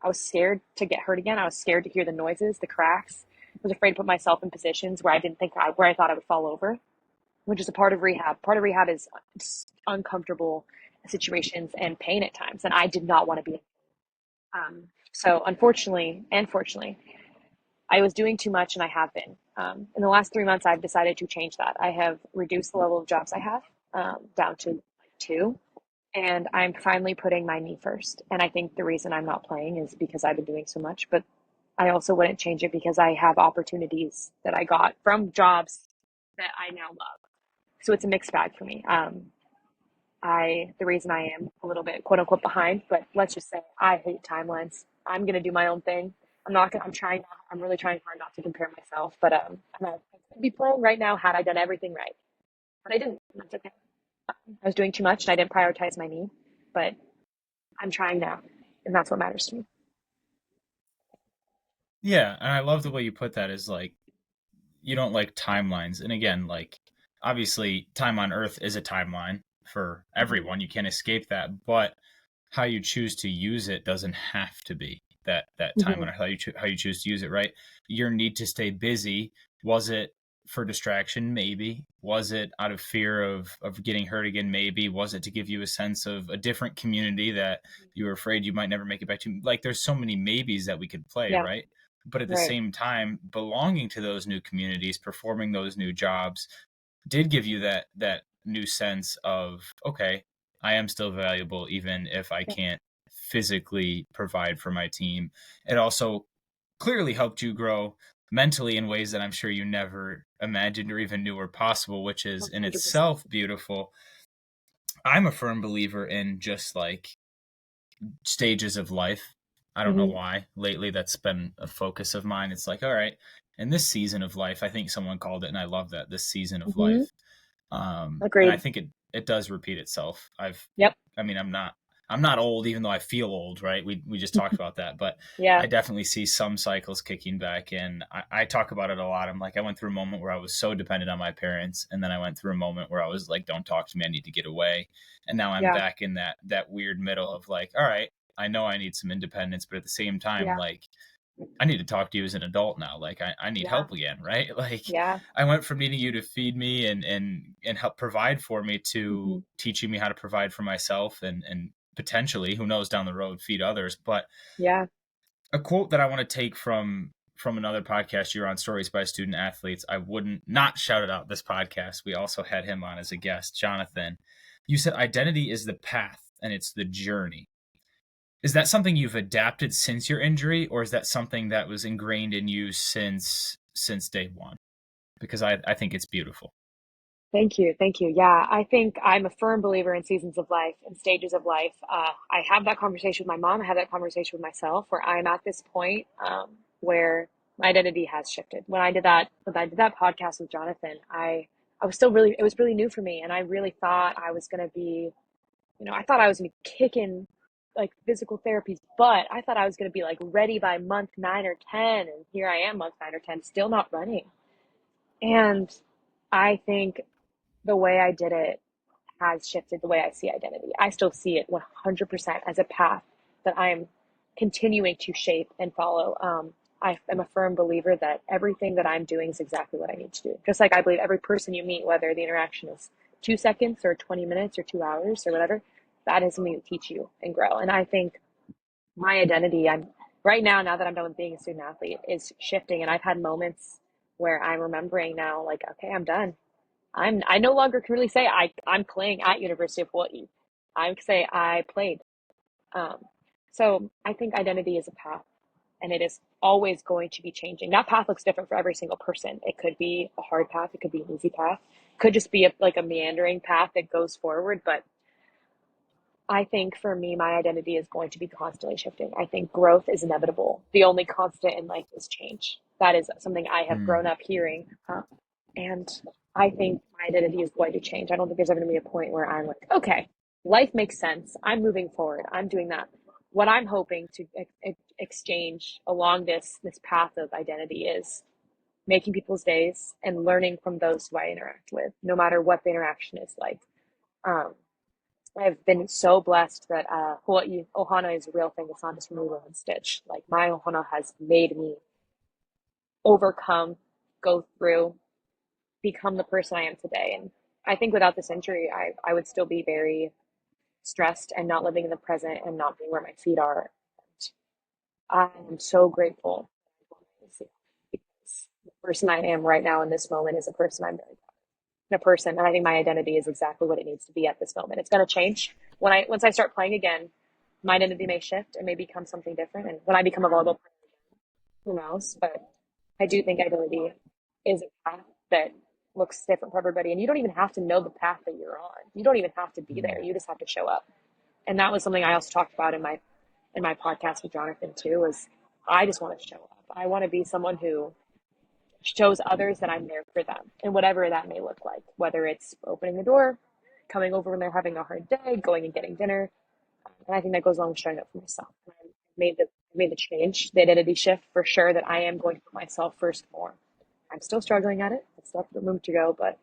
I was scared to get hurt again. I was scared to hear the noises, the cracks. I was afraid to put myself in positions where where I thought I would fall over, which is a part of rehab. Part of rehab is uncomfortable situations and pain at times, and I did not want to be in. So unfortunately and fortunately, I was doing too much, and I have been. In the last 3 months, I've decided to change that. I have reduced the level of jobs I have down to like 2, and I'm finally putting my knee first. And I think the reason I'm not playing is because I've been doing so much, but I also wouldn't change it because I have opportunities that I got from jobs that I now love. So it's a mixed bag for me. The reason I am a little bit quote unquote behind, but let's just say I hate timelines. I'm going to do my own thing. I'm really trying hard not to compare myself, but I could be playing right now had I done everything right, but I didn't. That's okay. I was doing too much and I didn't prioritize my knee, but I'm trying now, and that's what matters to me. Yeah, and I love the way you put that is like you don't like timelines. And again, like obviously time on earth is a timeline for Mhm. everyone. You can't escape that, but how you choose to use it doesn't have to be that time Mhm. on earth. How you choose to use it, right? Your need to stay busy, was it for distraction? Maybe. Was it out of fear of getting hurt again? Maybe. Was it to give you a sense of a different community that you were afraid you might never make it back to? Like there's so many maybes that we could play, Yeah. right? But at the Right. same time, belonging to those new communities, performing those new jobs did give you that new sense of, okay, I am still valuable even if I Yeah. can't physically provide for my team. It also clearly helped you grow mentally in ways that I'm sure you never imagined or even knew were possible, which is in 100%. itself beautiful. I'm a firm believer in just like stages of life. I don't know Mhm. why. Lately, that's been a focus of mine. It's like, all right, in this season of life, I think someone called it, and I love that, this season of Mhm. life. And I Agreed. think it does repeat itself. Yep. I mean, I'm not old, even though I feel old, right? We just talked about that, but Yeah. I definitely see some cycles kicking back in. I talk about it a lot. I'm like, I went through a moment where I was so dependent on my parents, and then I went through a moment where I was like, don't talk to me, I need to get away. And now I'm Yeah. back in that weird middle of like, all right, I know I need some independence, but at the same time, Yeah. like I need to talk to you as an adult now. Like I need Yeah. help again, right? Like Yeah. I went from needing you to feed me and help provide for me to Mhm. teaching me how to provide for myself and potentially, who knows, down the road feed others. But Yeah. a quote that I want to take from another podcast you're on, Stories by Student Athletes. I wouldn't not shout it out this podcast. We also had him on as a guest, Jonathan. You said identity is the path and it's the journey. Is that something you've adapted since your injury, or is that something that was ingrained in you since day one? Because I think it's beautiful. Thank you. Thank you. Yeah, I think I'm a firm believer in seasons of life and stages of life. I have that conversation with my mom. I have that conversation with myself where I'm at this point where my identity has shifted. When I did that podcast with Jonathan, I was still really, it was really new for me. And I really thought I was going to be, I thought I was going to be kicking like physical therapies, but I thought I was going to be like ready by month 9 or 10. And here I am, month 9 or 10, still not running. And I think the way I did it has shifted the way I see identity. I still see it 100% as a path that I'm continuing to shape and follow. I am a firm believer that everything that I'm doing is exactly what I need to do. Just like I believe every person you meet, whether the interaction is 2 seconds or 20 minutes or 2 hours or whatever, that is something to teach you and grow. And I think my identity, I'm right now that I'm done with being a student athlete, is shifting. And I've had moments where I'm remembering now, like, okay, I'm done. I no longer can really say I'm playing at University of Hawaii. I can say I played. Um, so I think identity is a path, and it is always going to be changing. That path looks different for every single person. It could be a hard path. It could be an easy path. It could just be like a meandering path that goes forward. But I think for me, my identity is going to be constantly shifting. I think growth is inevitable. The only constant in life is change. That is something I have grown Mm. up hearing. And I think my identity is going to change. I don't think there's ever going to be a point where I'm like, okay, life makes sense. I'm moving forward. I'm doing that. What I'm hoping to exchange along this path of identity is making people's days and learning from those who I interact with, no matter what the interaction is like. Um, I've been so blessed that Hawaii ohana is a real thing. It's not just removal and stitch. Like my ohana has made me overcome, go through, become the person I am today. And I think without this injury, I would still be very stressed and not living in the present and not being where my feet are. And I'm so grateful because the person I am right now in this moment is a person I'm very a person, and I think my identity is exactly what it needs to be at this moment. It's going to change once I start playing again. My identity may shift and may become something different, and when I become a volleyball player, who knows? But I do think identity is a path that looks different for everybody, and you don't even have to know the path that you're on. You don't even have to be Mm. there. You just have to show up. And that was something I also talked about in my podcast with Jonathan too. Was I just want to show up. I want to be someone who shows others that I'm there for them, and whatever that may look like, whether it's opening the door, coming over when they're having a hard day, going and getting dinner. And I think that goes along with showing up for myself. And I made the change, the identity shift for sure, that I am going to put myself first more. I'm still struggling at it. I still have room to go, but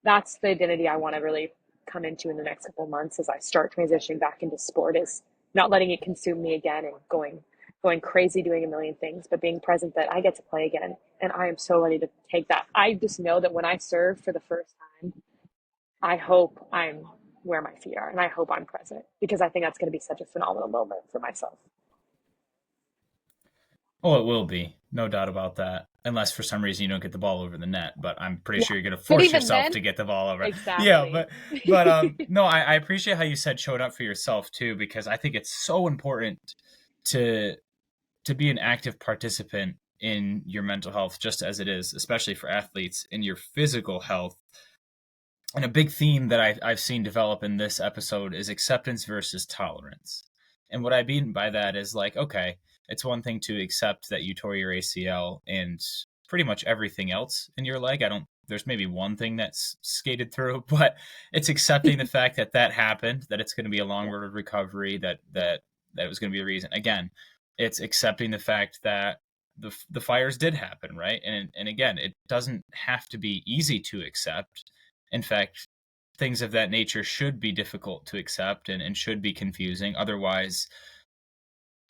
that's the identity I want to really come into in the next couple of months as I start transitioning back into sport, is not letting it consume me again and going crazy doing a million things, but being present that I get to play again. And I am so ready to take that. I just know that when I serve for the first time, I hope I'm where my feet are and I hope I'm present, because I think that's going to be such a phenomenal moment for myself. Oh, it will be. No doubt about that. Unless for some reason you don't get the ball over the net, but I'm pretty Yeah. sure you're going to But force even yourself then, to get the ball over. Yeah, exactly. but no, I appreciate how you said showed up for yourself too, because I think it's so important to be an active participant in your mental health, just as it is, especially for athletes, in your physical health. And a big theme that I've seen develop in this episode is acceptance versus tolerance. And what I mean by that is like, okay, it's one thing to accept that you tore your ACL and pretty much everything else in your leg. There's maybe one thing that's skated through, but it's accepting the fact that that happened, that it's going to be a long Yeah. road of recovery, that was going to be a reason. Again, it's accepting the fact that the fires did happen, right? And again, it doesn't have to be easy to accept. In fact, things of that nature should be difficult to accept and should be confusing. Otherwise,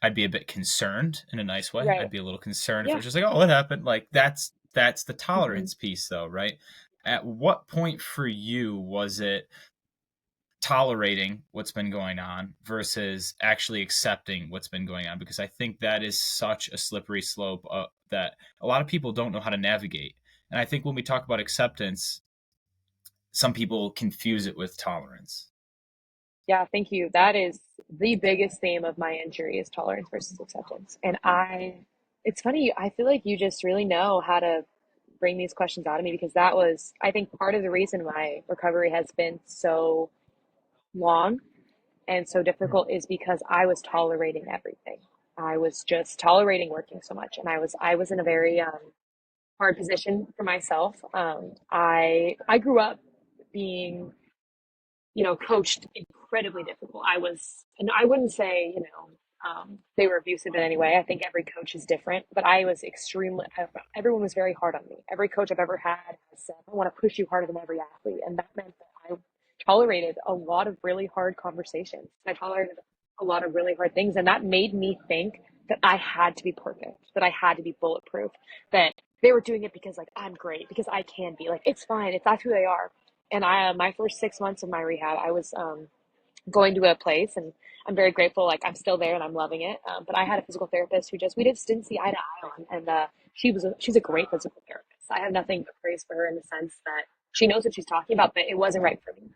I'd be a bit concerned in a nice way. Right. I'd be a little concerned if it Yeah. was just like, oh, what happened? Like that's the Hmm. tolerance piece though, right? At what point for you was it tolerating what's been going on versus actually accepting what's been going on? Because I think that is such a slippery slope that a lot of people don't know how to navigate. And I think when we talk about acceptance, some people confuse it with tolerance. Yeah, thank you. That is the biggest theme of my injury, is tolerance versus acceptance. And it's funny, I feel like you just really know how to bring these questions out of me, because that was, I think, part of the reason my recovery has been so long and so Mm. difficult, is because I was tolerating everything. I was just tolerating working so much, and I was in a very hard position for myself. I grew up being, coached incredibly difficult. And I wouldn't say, they were abusive in any way. I think every coach is different, but I was extremely, everyone was very hard on me. Every coach I've ever had has said, I want to push you harder than every athlete. And that meant that I tolerated a lot of really hard conversations. I tolerated a lot of really hard things. And that made me think that I had to be perfect, that I had to be bulletproof, that they were doing it because like I'm great, because I can be like, it's fine. It's that's who they are. And my first 6 months of my rehab, I was going to a place, and I'm very grateful. Like I'm still there and I'm loving it. But I had a physical therapist who just we just didn't see eye to eye on, and she's a great physical therapist. I have nothing but praise for her in the sense that she knows what she's talking about, but it wasn't right for me.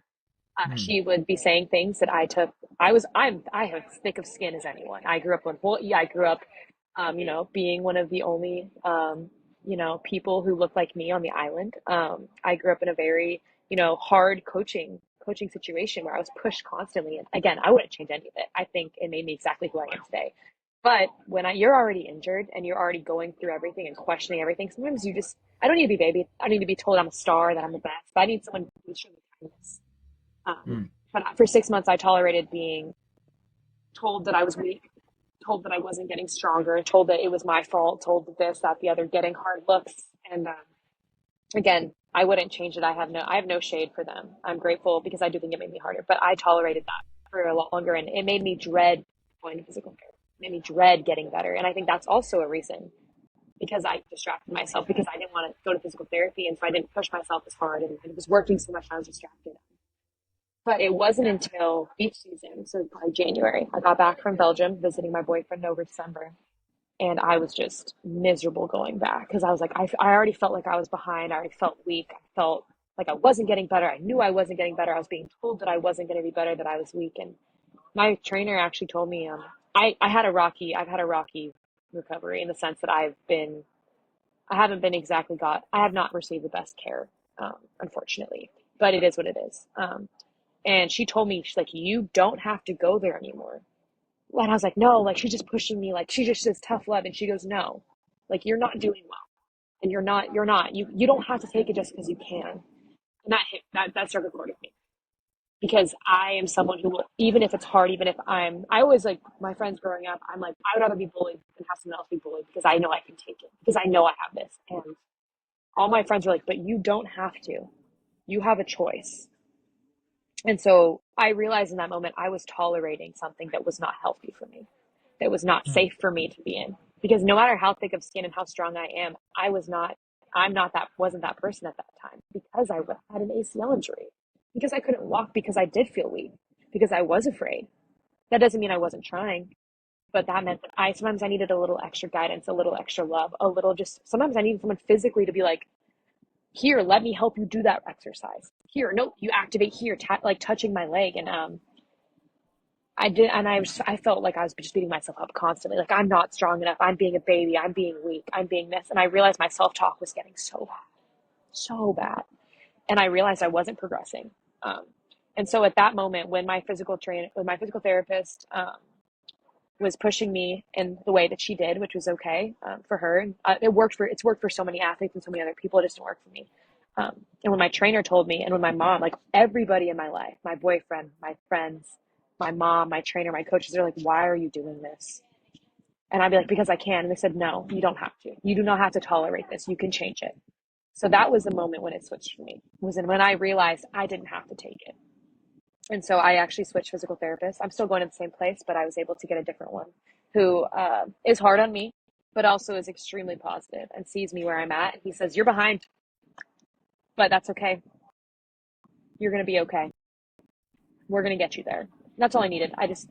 Mm. She would be saying things that I took. I have as thick of skin as anyone. I grew up in Hawaii. I grew up, being one of the only, people who looked like me on the island. I grew up in a very, hard coaching situation where I was pushed constantly. And again, I wouldn't change any of it. I think it made me exactly who I am today. But when you're already injured and you're already going through everything and questioning everything, sometimes I don't need to be baby. I need to be told I'm a star, that I'm the best. But I need someone to show me kindness. Mm. But for 6 months, I tolerated being told that I was weak, told that I wasn't getting stronger, told that it was my fault, told that this, that, the other, getting hard looks. And again, I wouldn't change it. I have no shade for them. I'm grateful because I do think it made me harder, but I tolerated that for a lot longer, and it made me dread going to physical therapy. It made me dread getting better, and I think that's also a reason, because I distracted myself, because I didn't want to go to physical therapy, and so I didn't push myself as hard, and I was working so much, I was distracted. But it wasn't until beach season, so probably January, I got back from Belgium visiting my boyfriend over December. And I was just miserable going back, because I was like, I already felt like I was behind. I already felt weak. I felt like I wasn't getting better. I knew I wasn't getting better. I was being told that I wasn't going to be better, that I was weak. And my trainer actually told me, I've had a rocky recovery, in the sense that I haven't been exactly I have not received the best care, unfortunately, but it is what it is. And she told me, she's like, you don't have to go there anymore. And I was like, no, like she's just pushing me, like she just says tough love. And she goes, no, like you're not doing well. And you don't have to take it just because you can. And that struck a chord with me, because I am someone who will, even if it's hard, even if I always, like my friends growing up, I'm like, I would rather be bullied than have someone else be bullied, because I know I can take it, because I know I have this. And all my friends were like, but you don't have to. You have a choice. And so I realized in that moment I was tolerating something that was not healthy for me, that was not Hmm. safe for me to be in. Because no matter how thick of skin and how strong I am, I'm not that, wasn't that person at that time because I had an ACL injury, because I couldn't walk, because I did feel weak, because I was afraid. That doesn't mean I wasn't trying, but that meant that sometimes I needed a little extra guidance, a little extra love, a little just, sometimes I needed someone physically to be like, here, let me help you do that exercise. Here, no, you activate here, like touching my leg. And I did, and I felt like I was just beating myself up constantly. Like, I'm not strong enough. I'm being a baby. I'm being weak. I'm being this. And I realized my self-talk was getting so bad, so bad. And I realized I wasn't progressing. Um, and so at that moment, when when my physical therapist, was pushing me in the way that she did, which was okay, for her. It's worked for so many athletes and so many other people. It just didn't work for me. And when my trainer told me, and when my mom, like everybody in my life, my boyfriend, my friends, my mom, my trainer, my coaches, they're like, why are you doing this? And I'd be like, because I can. And they said, no, you don't have to. You do not have to tolerate this. You can change it. So that was the moment when it switched for me, was when I realized I didn't have to take it. And so I actually switched physical therapists. I'm still going to the same place, but I was able to get a different one who is hard on me, but also is extremely positive and sees me where I'm at. He says, you're behind, but that's okay. You're going to be okay. We're going to get you there. That's all I needed. I just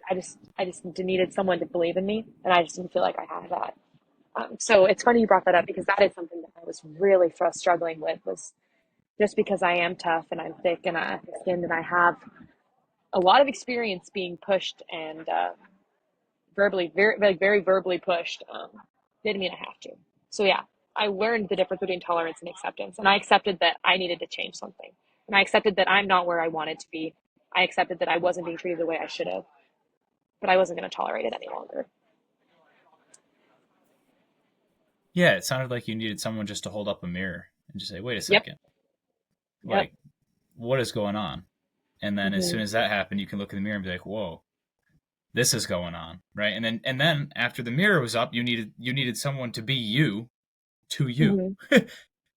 needed someone to believe in me. And I just didn't feel like I had that. So it's funny you brought that up, because that is something that I was really struggling with, was just because I am tough and I'm thick and I'm skinned and I have a lot of experience being pushed and very verbally pushed, didn't mean I have to. So yeah, I learned the difference between tolerance and acceptance, and I accepted that I needed to change something, and I accepted that I'm not where I wanted to be. I accepted that I wasn't being treated the way I should have, but I wasn't going to tolerate it any longer. Yeah, it sounded like you needed someone just to hold up a mirror and just say, wait a Yep. second, Yep. like, what is going on? And then as Mm-hmm. soon as that happened, you can look in the mirror and be like, whoa, this is going on, right? And then after the mirror was up, you needed someone to be you to you. Mm-hmm.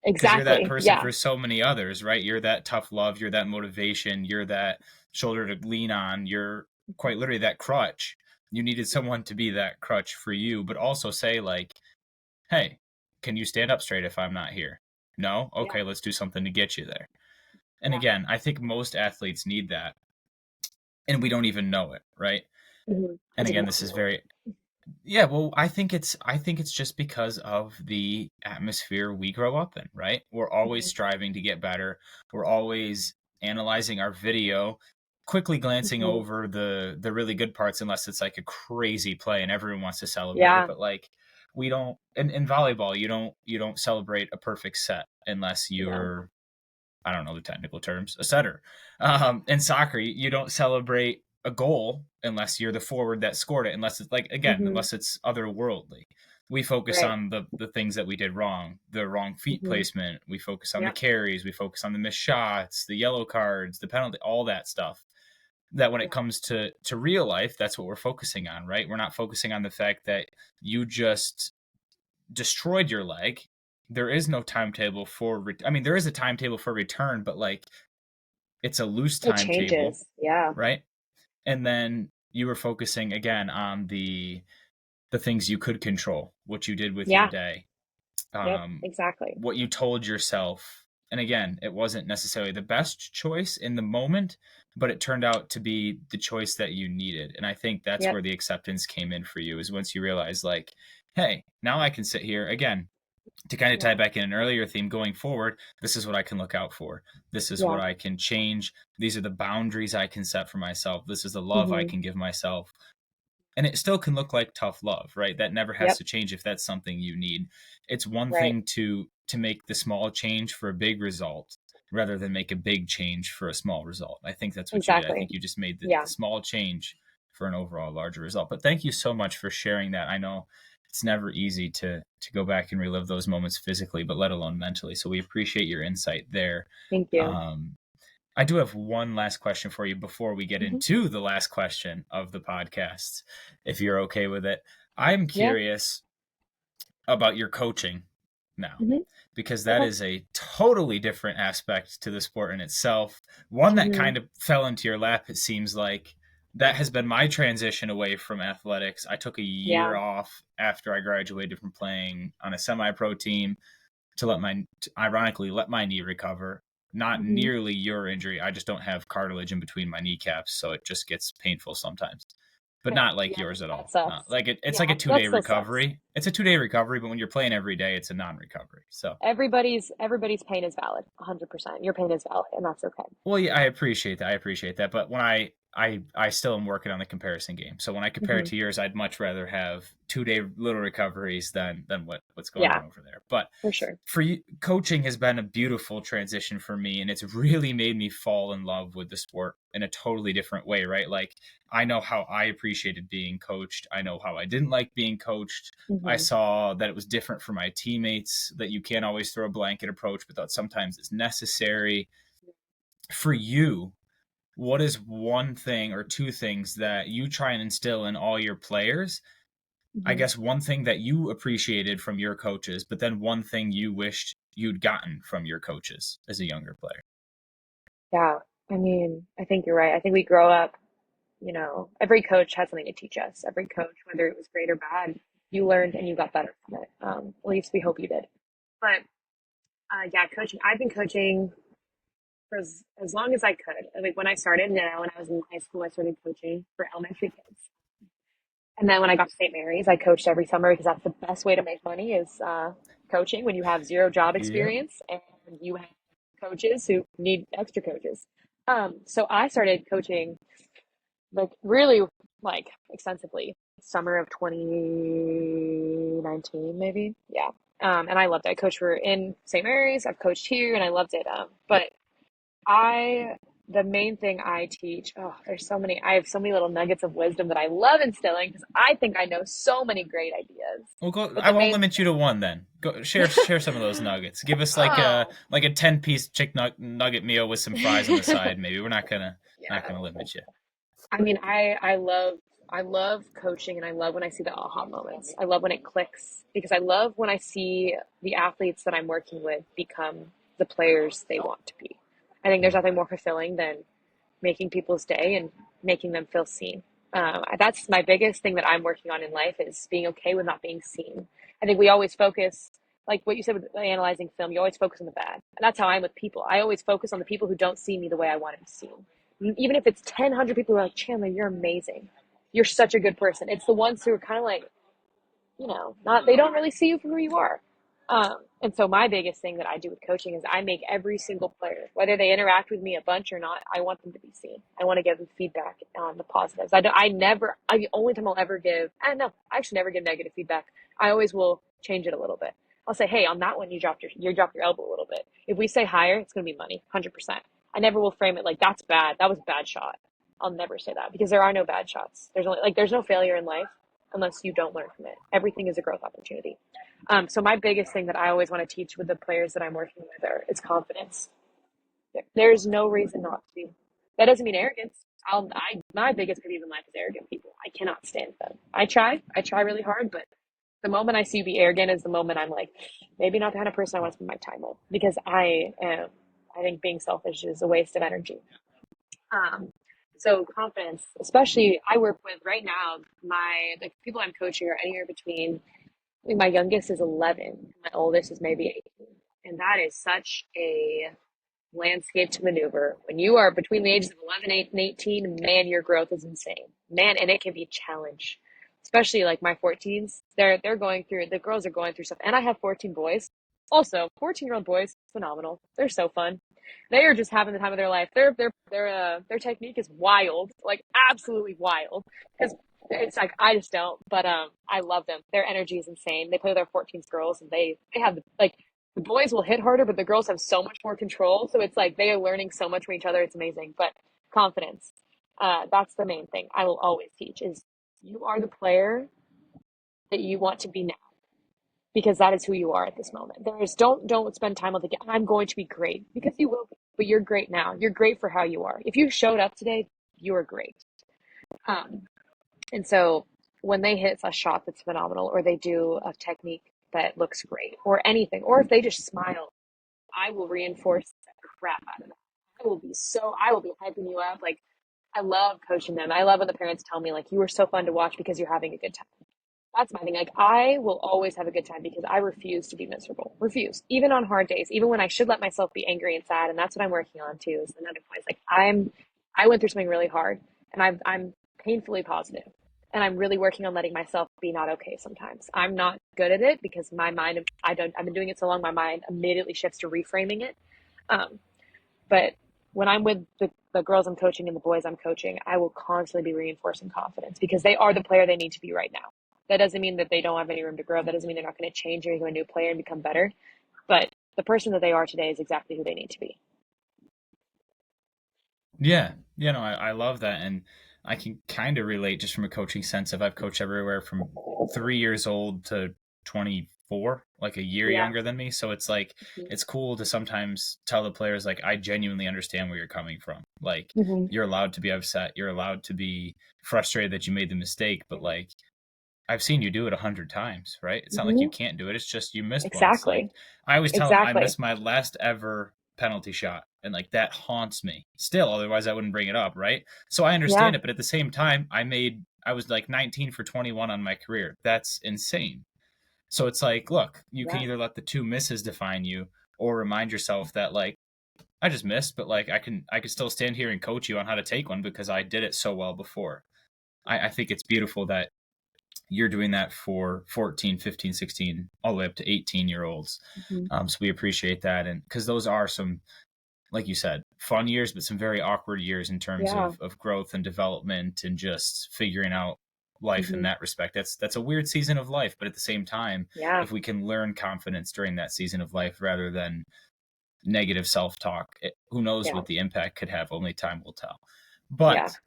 Because you're that Exactly. person Yeah. for so many others, right? You're that tough love, you're that motivation, you're that shoulder to lean on, you're quite literally that crutch. You needed someone to be that crutch for you, but also say, like, hey, can you stand up straight if I'm not here? No? Yeah. Okay, let's do something to get you there. And Yeah. again, I think most athletes need that, and we don't even know it, right? Mm-hmm. And That's again, this exactly is right. very, yeah, well, I think it's just because of the atmosphere we grow up in, right? We're always Mm-hmm. striving to get better. We're always analyzing our video, quickly glancing Mm-hmm. over the really good parts, unless it's like a crazy play and everyone wants to celebrate it. Yeah. But like, we don't in volleyball, you don't celebrate a perfect set unless Yeah. you're, I don't know the technical terms, a setter. In soccer, you don't celebrate a goal unless you're the forward that scored it, unless it's like, again, Mm-hmm. unless it's otherworldly. We focus Right. on the things that we did wrong, the wrong feet Mm-hmm. placement. We focus on the Yeah. carries. We focus on the missed shots, the yellow cards, the penalty, all that stuff. That when it Yeah. comes to real life, that's what we're focusing on, right? We're not focusing on the fact that you just destroyed your leg. There is no timetable for. I mean, there is a timetable for return, but like, it's a loose It timetable, changes. Yeah. right? And then you were focusing again on the things you could control, what you did with your Yeah. day, Yep. um, Exactly. what you told yourself. And again, it wasn't necessarily the best choice in the moment, but it turned out to be the choice that you needed. And I think that's Yep. where the acceptance came in for you, is once you realize, like, hey, now I can sit here again, to kind of tie Yeah. back in an earlier theme going forward. This is what I can look out for. This is Yeah. what I can change. These are the boundaries I can set for myself. This is the love I Mm-hmm. can give myself. And it still can look like tough love, right? That never has Yep. to change if that's something you need. It's one Right. thing to make the small change for a big result, rather than make a big change for a small result. I think that's what you did. I Exactly. think you just made the Yeah. small change for an overall larger result. But thank you so much for sharing that. I know it's never easy to go back and relive those moments physically, but let alone mentally. So we appreciate your insight there. Thank you. Um, I do have one last question for you before we get Mm-hmm. into the last question of the podcast, if you're okay with it. I'm Yeah. curious about your coaching. now, Hmm. because that Okay. is a totally different aspect to the sport in itself. One that Hmm. kind of fell into your lap, it seems like. That has been my transition away from athletics. I took a year Yeah. off after I graduated from playing on a semi-pro team to ironically let my knee recover. Not Hmm. nearly your injury. I just don't have cartilage in between my kneecaps, so it just gets painful sometimes. But Okay. not like Yeah, yours at that all. Not sucks. like it's like a Yeah, that 2 day still sucks. recovery. It's a 2 day recovery, but when you're playing every day, it's a non-recovery. So Everybody's pain is valid, 100%. Your pain is valid, and that's okay. well, yeah, I appreciate that. I appreciate that. But when I still am working on the comparison game. So when I compare it Hmm. to yours, I'd much rather have 2 day little recoveries than what's going Yeah, on over there. But for sure. for you, coaching has been a beautiful transition for me, and it's really made me fall in love with the sport in a totally different way, right? Like I know how I appreciated being coached. I know how I didn't like being coached. I Hmm. saw that it was different for my teammates, that you can't always throw a blanket approach, but that sometimes it's necessary. For you, what is one thing or two things that you try and instill in all your players? I Hmm. guess one thing that you appreciated from your coaches, but then one thing you wished you'd gotten from your coaches as a younger player. Yeah, I mean, I think you're right. I think we grow up, every coach had something to teach us. Every coach, whether it was great or bad, you learned and you got better from it. At least we hope you did. But yeah, coaching. I've been coaching for as long as I could. Like when I started, when I was in high school, I started coaching for elementary kids. And then when I got to St. Mary's, I coached every summer because that's the best way to make money is coaching when you have zero job Yep. experience and you have coaches who need extra coaches. So I started coaching like really like extensively summer of 2019 maybe. Yeah. And I loved it. I coached for in St. Mary's. I've coached here and I loved it. But I, the main thing I teach, I have so many little nuggets of wisdom that I love instilling because I think I know so many great ideas. Well, go. But I the won't main, limit you to one then. Go share some of those nuggets. Give us oh, like a 10-piece nugget meal with some fries on the side. Maybe we're not yeah. gonna limit you. I mean, I love coaching and I love when I see the aha moments. I love when it clicks because I love when I see the athletes that I'm working with become the players they want to be. I think there's nothing more fulfilling than making people's day and making them feel seen. That's my biggest thing that I'm working on in life is being okay with not being seen. I think we always focus, like what you said with analyzing film, you always focus on the bad. And that's how I am with people. I always focus on the people who don't see me the way I want them to see me. Even if it's 10, 100 people who are like, Chandler, you're amazing. You're such a good person. It's the ones who are kind of like, not they don't really see you for who you are. And so my biggest thing that I do with coaching is I make every single player, whether they interact with me a bunch or not, I want them to be seen. I want to give them feedback on the positives. The only time I'll ever give, and no, I actually never give negative feedback. I always will change it a little bit. I'll say, hey, on that one, you dropped your elbow a little bit. If we say higher, it's going to be money, 100%. I never will frame it like that's bad. That was a bad shot. I'll never say that because there are no bad shots. There's no failure in life unless you don't learn from it. Everything is a growth opportunity. So my biggest thing that I always want to teach with the players that I'm working with is confidence. There's no reason not to be. That doesn't mean arrogance. My biggest pet peeve in life is arrogant people. I cannot stand them. I try really hard, but the moment I see you be arrogant is the moment I'm like, maybe not the kind of person I want to spend my time with because I think being selfish is a waste of energy. Um, so confidence, especially I work with right now, the people I'm coaching are anywhere between, I think my youngest is 11, my oldest is maybe 18. And that is such a landscape to maneuver. When you are between the ages of 11, 8, and 18, man, your growth is insane. Man, and it can be a challenge. Especially like my 14s. The girls are going through stuff. And I have 14 boys. Also, 14-year-old boys, phenomenal. They're so fun. They are just having the time of their life. Their technique is wild, like absolutely wild. Because it's like I just don't, but I love them. Their energy is insane. They play with our 14s girls, and they have like the boys will hit harder, but the girls have so much more control. So it's like they are learning so much from each other. It's amazing. But confidence, that's the main thing I will always teach is you are the player that you want to be now because that is who you are at this moment. Don't spend time on the I'm going to be great because you will be, but you're great now. You're great for how you are. If you showed up today, you are great. Um, and so when they hit a shot that's phenomenal or they do a technique that looks great or anything. Or if they just smile, I will reinforce the crap out of that. I will be hyping you up. Like, I love coaching them. I love when the parents tell me, like, you were so fun to watch because you're having a good time. That's my thing. Like, I will always have a good time because I refuse to be miserable. Refuse. Even on hard days, even when I should let myself be angry and sad. And that's what I'm working on too, is another point. It's like, I went through something really hard and I'm painfully positive. And I'm really working on letting myself be not okay sometimes. I'm not good at it because my mind, I've been doing it so long, my mind immediately shifts to reframing it. Um, but when I'm with the girls I'm coaching and the boys I'm coaching, I will constantly be reinforcing confidence because they are the player they need to be right now. That doesn't mean that they don't have any room to grow. That doesn't mean they're not going to change into a new player and become better. But the person that they are today is exactly who they need to be. Yeah, I love that, and I can kind of relate just from a coaching sense of I've coached everywhere from 3 years old to 24, like a year Yeah. younger than me. So it's like it's cool to sometimes tell the players like I genuinely understand where you're coming from. Like Mm-hmm. you're allowed to be upset, you're allowed to be frustrated that you made the mistake, but like I've seen you do it 100 times, right? It's not like Mm-hmm. you can't do it. It's just you missed once. Like Exactly. I always tell them I Exactly. missed my last ever penalty shot, and like that haunts me still. Otherwise, I wouldn't bring it up, right? So I Yeah. understand it, but at the same time, I was like 19 for 21 on my career. That's insane. So it's like, look, you can Yeah. either let the two misses define you, or remind yourself that like I just missed, but like I can still stand here and coach you on how to take one because I did it so well before. I think it's beautiful that you're doing that for 14, 15, 16, all the way up to 18-year-olds. Mm-hmm. So we appreciate that. And because those are some, like you said, fun years, but some very awkward years in terms Yeah. of growth and development and just figuring out life in Mm-hmm. that respect. That's a weird season of life, but at the same time, Yeah. if we can learn confidence during that season of life rather than negative self-talk, who knows Yeah. what the impact could have? Only time will tell. Yeah. But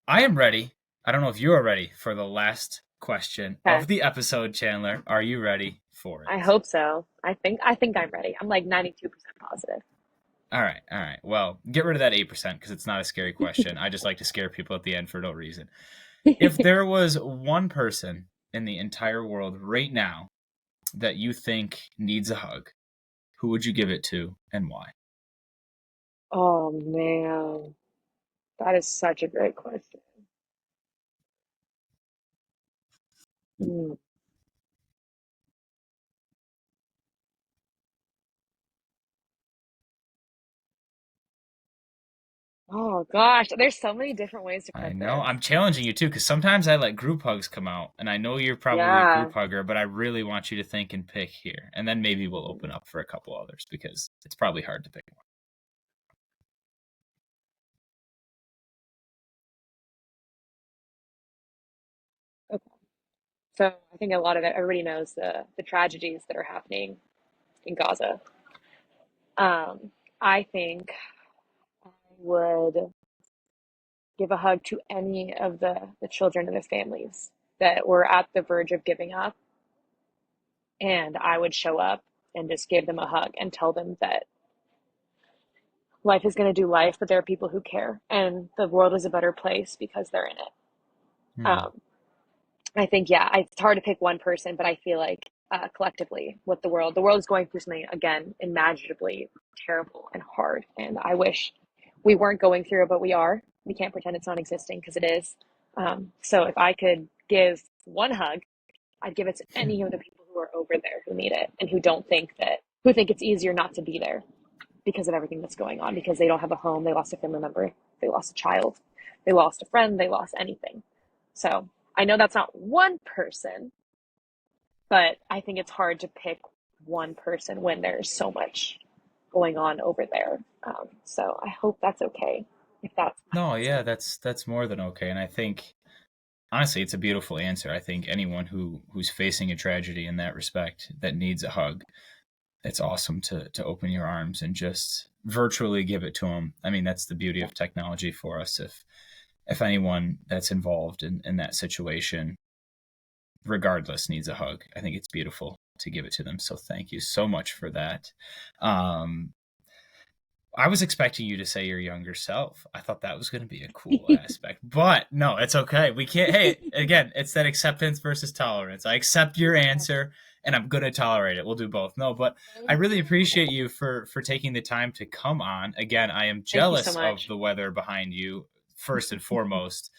I am ready. I don't know if you are ready for the last question Okay. of the episode, Chandler. Are you ready for I it? hope so. I think I'm ready. I'm like 92% positive. All right, all right. Well, get rid of that 8% because it's not a scary question. I just like to scare people at the end for no reason. If there was one person in the entire world right now that you think needs a hug, who would you give it to and why? Oh man, that is such a great question. Mm. Oh gosh, there's so many different ways to I put know. this. I'm challenging you too because sometimes I let group hugs come out, and I know you're probably a Yeah. group hugger, but I really want you to think and pick here, and then maybe we'll Mhm. open up for a couple others because it's probably hard to pick one. Okay. So I think a lot of it, everybody knows the tragedies that are happening in Gaza. I think I would give a hug to any of the children and their families that were at the verge of giving up, and I would show up and just give them a hug and tell them that life is going to do life, but there are people who care, and the world is a better place because they're in it. Hmm. Um, I think, yeah, it's hard to pick one person, but I feel like collectively, with the world is going through something again imaginably terrible and hard, and I wish we weren't going through it, but we are. We can't pretend it's not existing because it is. So if I could give one hug, I'd give it to any of the people who are over there who need it and who think it's easier not to be there because of everything that's going on, because they don't have a home, they lost a family member, they lost a child, they lost a friend, they lost anything. So I know that's not one person, but I think it's hard to pick one person when there's so much going on over there. So I hope that's okay if that's my No, yeah, answer. that's more than okay, and I think honestly, it's a beautiful answer. I think anyone who's facing a tragedy in that respect that needs a hug, it's awesome to open your arms and just virtually give it to them. I mean, that's the beauty Yeah. of technology for us. If anyone that's involved in that situation, regardless, needs a hug, I think it's beautiful to give it to them. So thank you so much for that. Um, I was expecting you to say your younger self. I thought that was going to be a cool aspect, but no, it's okay. We can't. Hey, again, it's that acceptance versus tolerance. I accept your answer, and I'm going to tolerate it. We'll do both. No, but I really appreciate you for taking the time to come on. Again, I am Thank you so jealous of much. the weather behind you, first and foremost,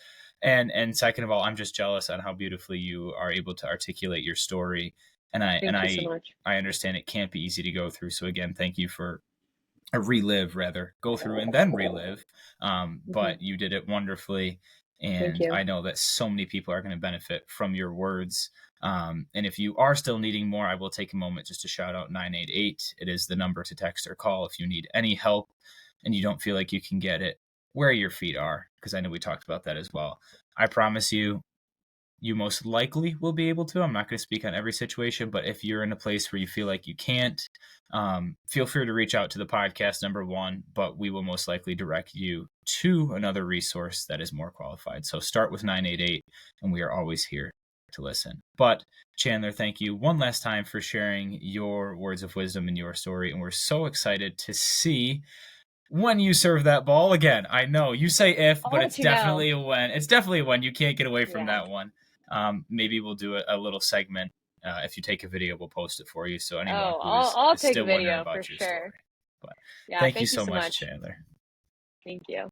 and second of all, I'm just jealous on how beautifully you are able to articulate your story. And I and Thank you so I much. I understand it can't be easy to go through. So again, thank you for relive rather go through and then relive, Mhm. but you did it wonderfully, Thank and you. I know that so many people are going to benefit from your words, and if you are still needing more, I will take a moment just to shout out 988. It is the number to text or call if you need any help and you don't feel like you can get it where your feet are, because I know we talked about that as well. I promise you, you most likely will be able to. I'm not going to speak on every situation, but if you're in a place where you feel like you can't, feel free to reach out to the podcast, number one, but we will most likely direct you to another resource that is more qualified. So start with 988, and we are always here to listen. But Chandler, thank you one last time for sharing your words of wisdom and your story. And we're so excited to see when you serve that ball again. I know you say if, I'll but let it's you know. definitely a when. It's definitely a when. You can't get away from Yeah. that one. Maybe we'll do a little segment. If you take a video, we'll post it for you, so anyone Oh, who I'll is take still wondering video for about your story. sure. But Yeah, thank you thank you so so much, much. Chandler. Thank you.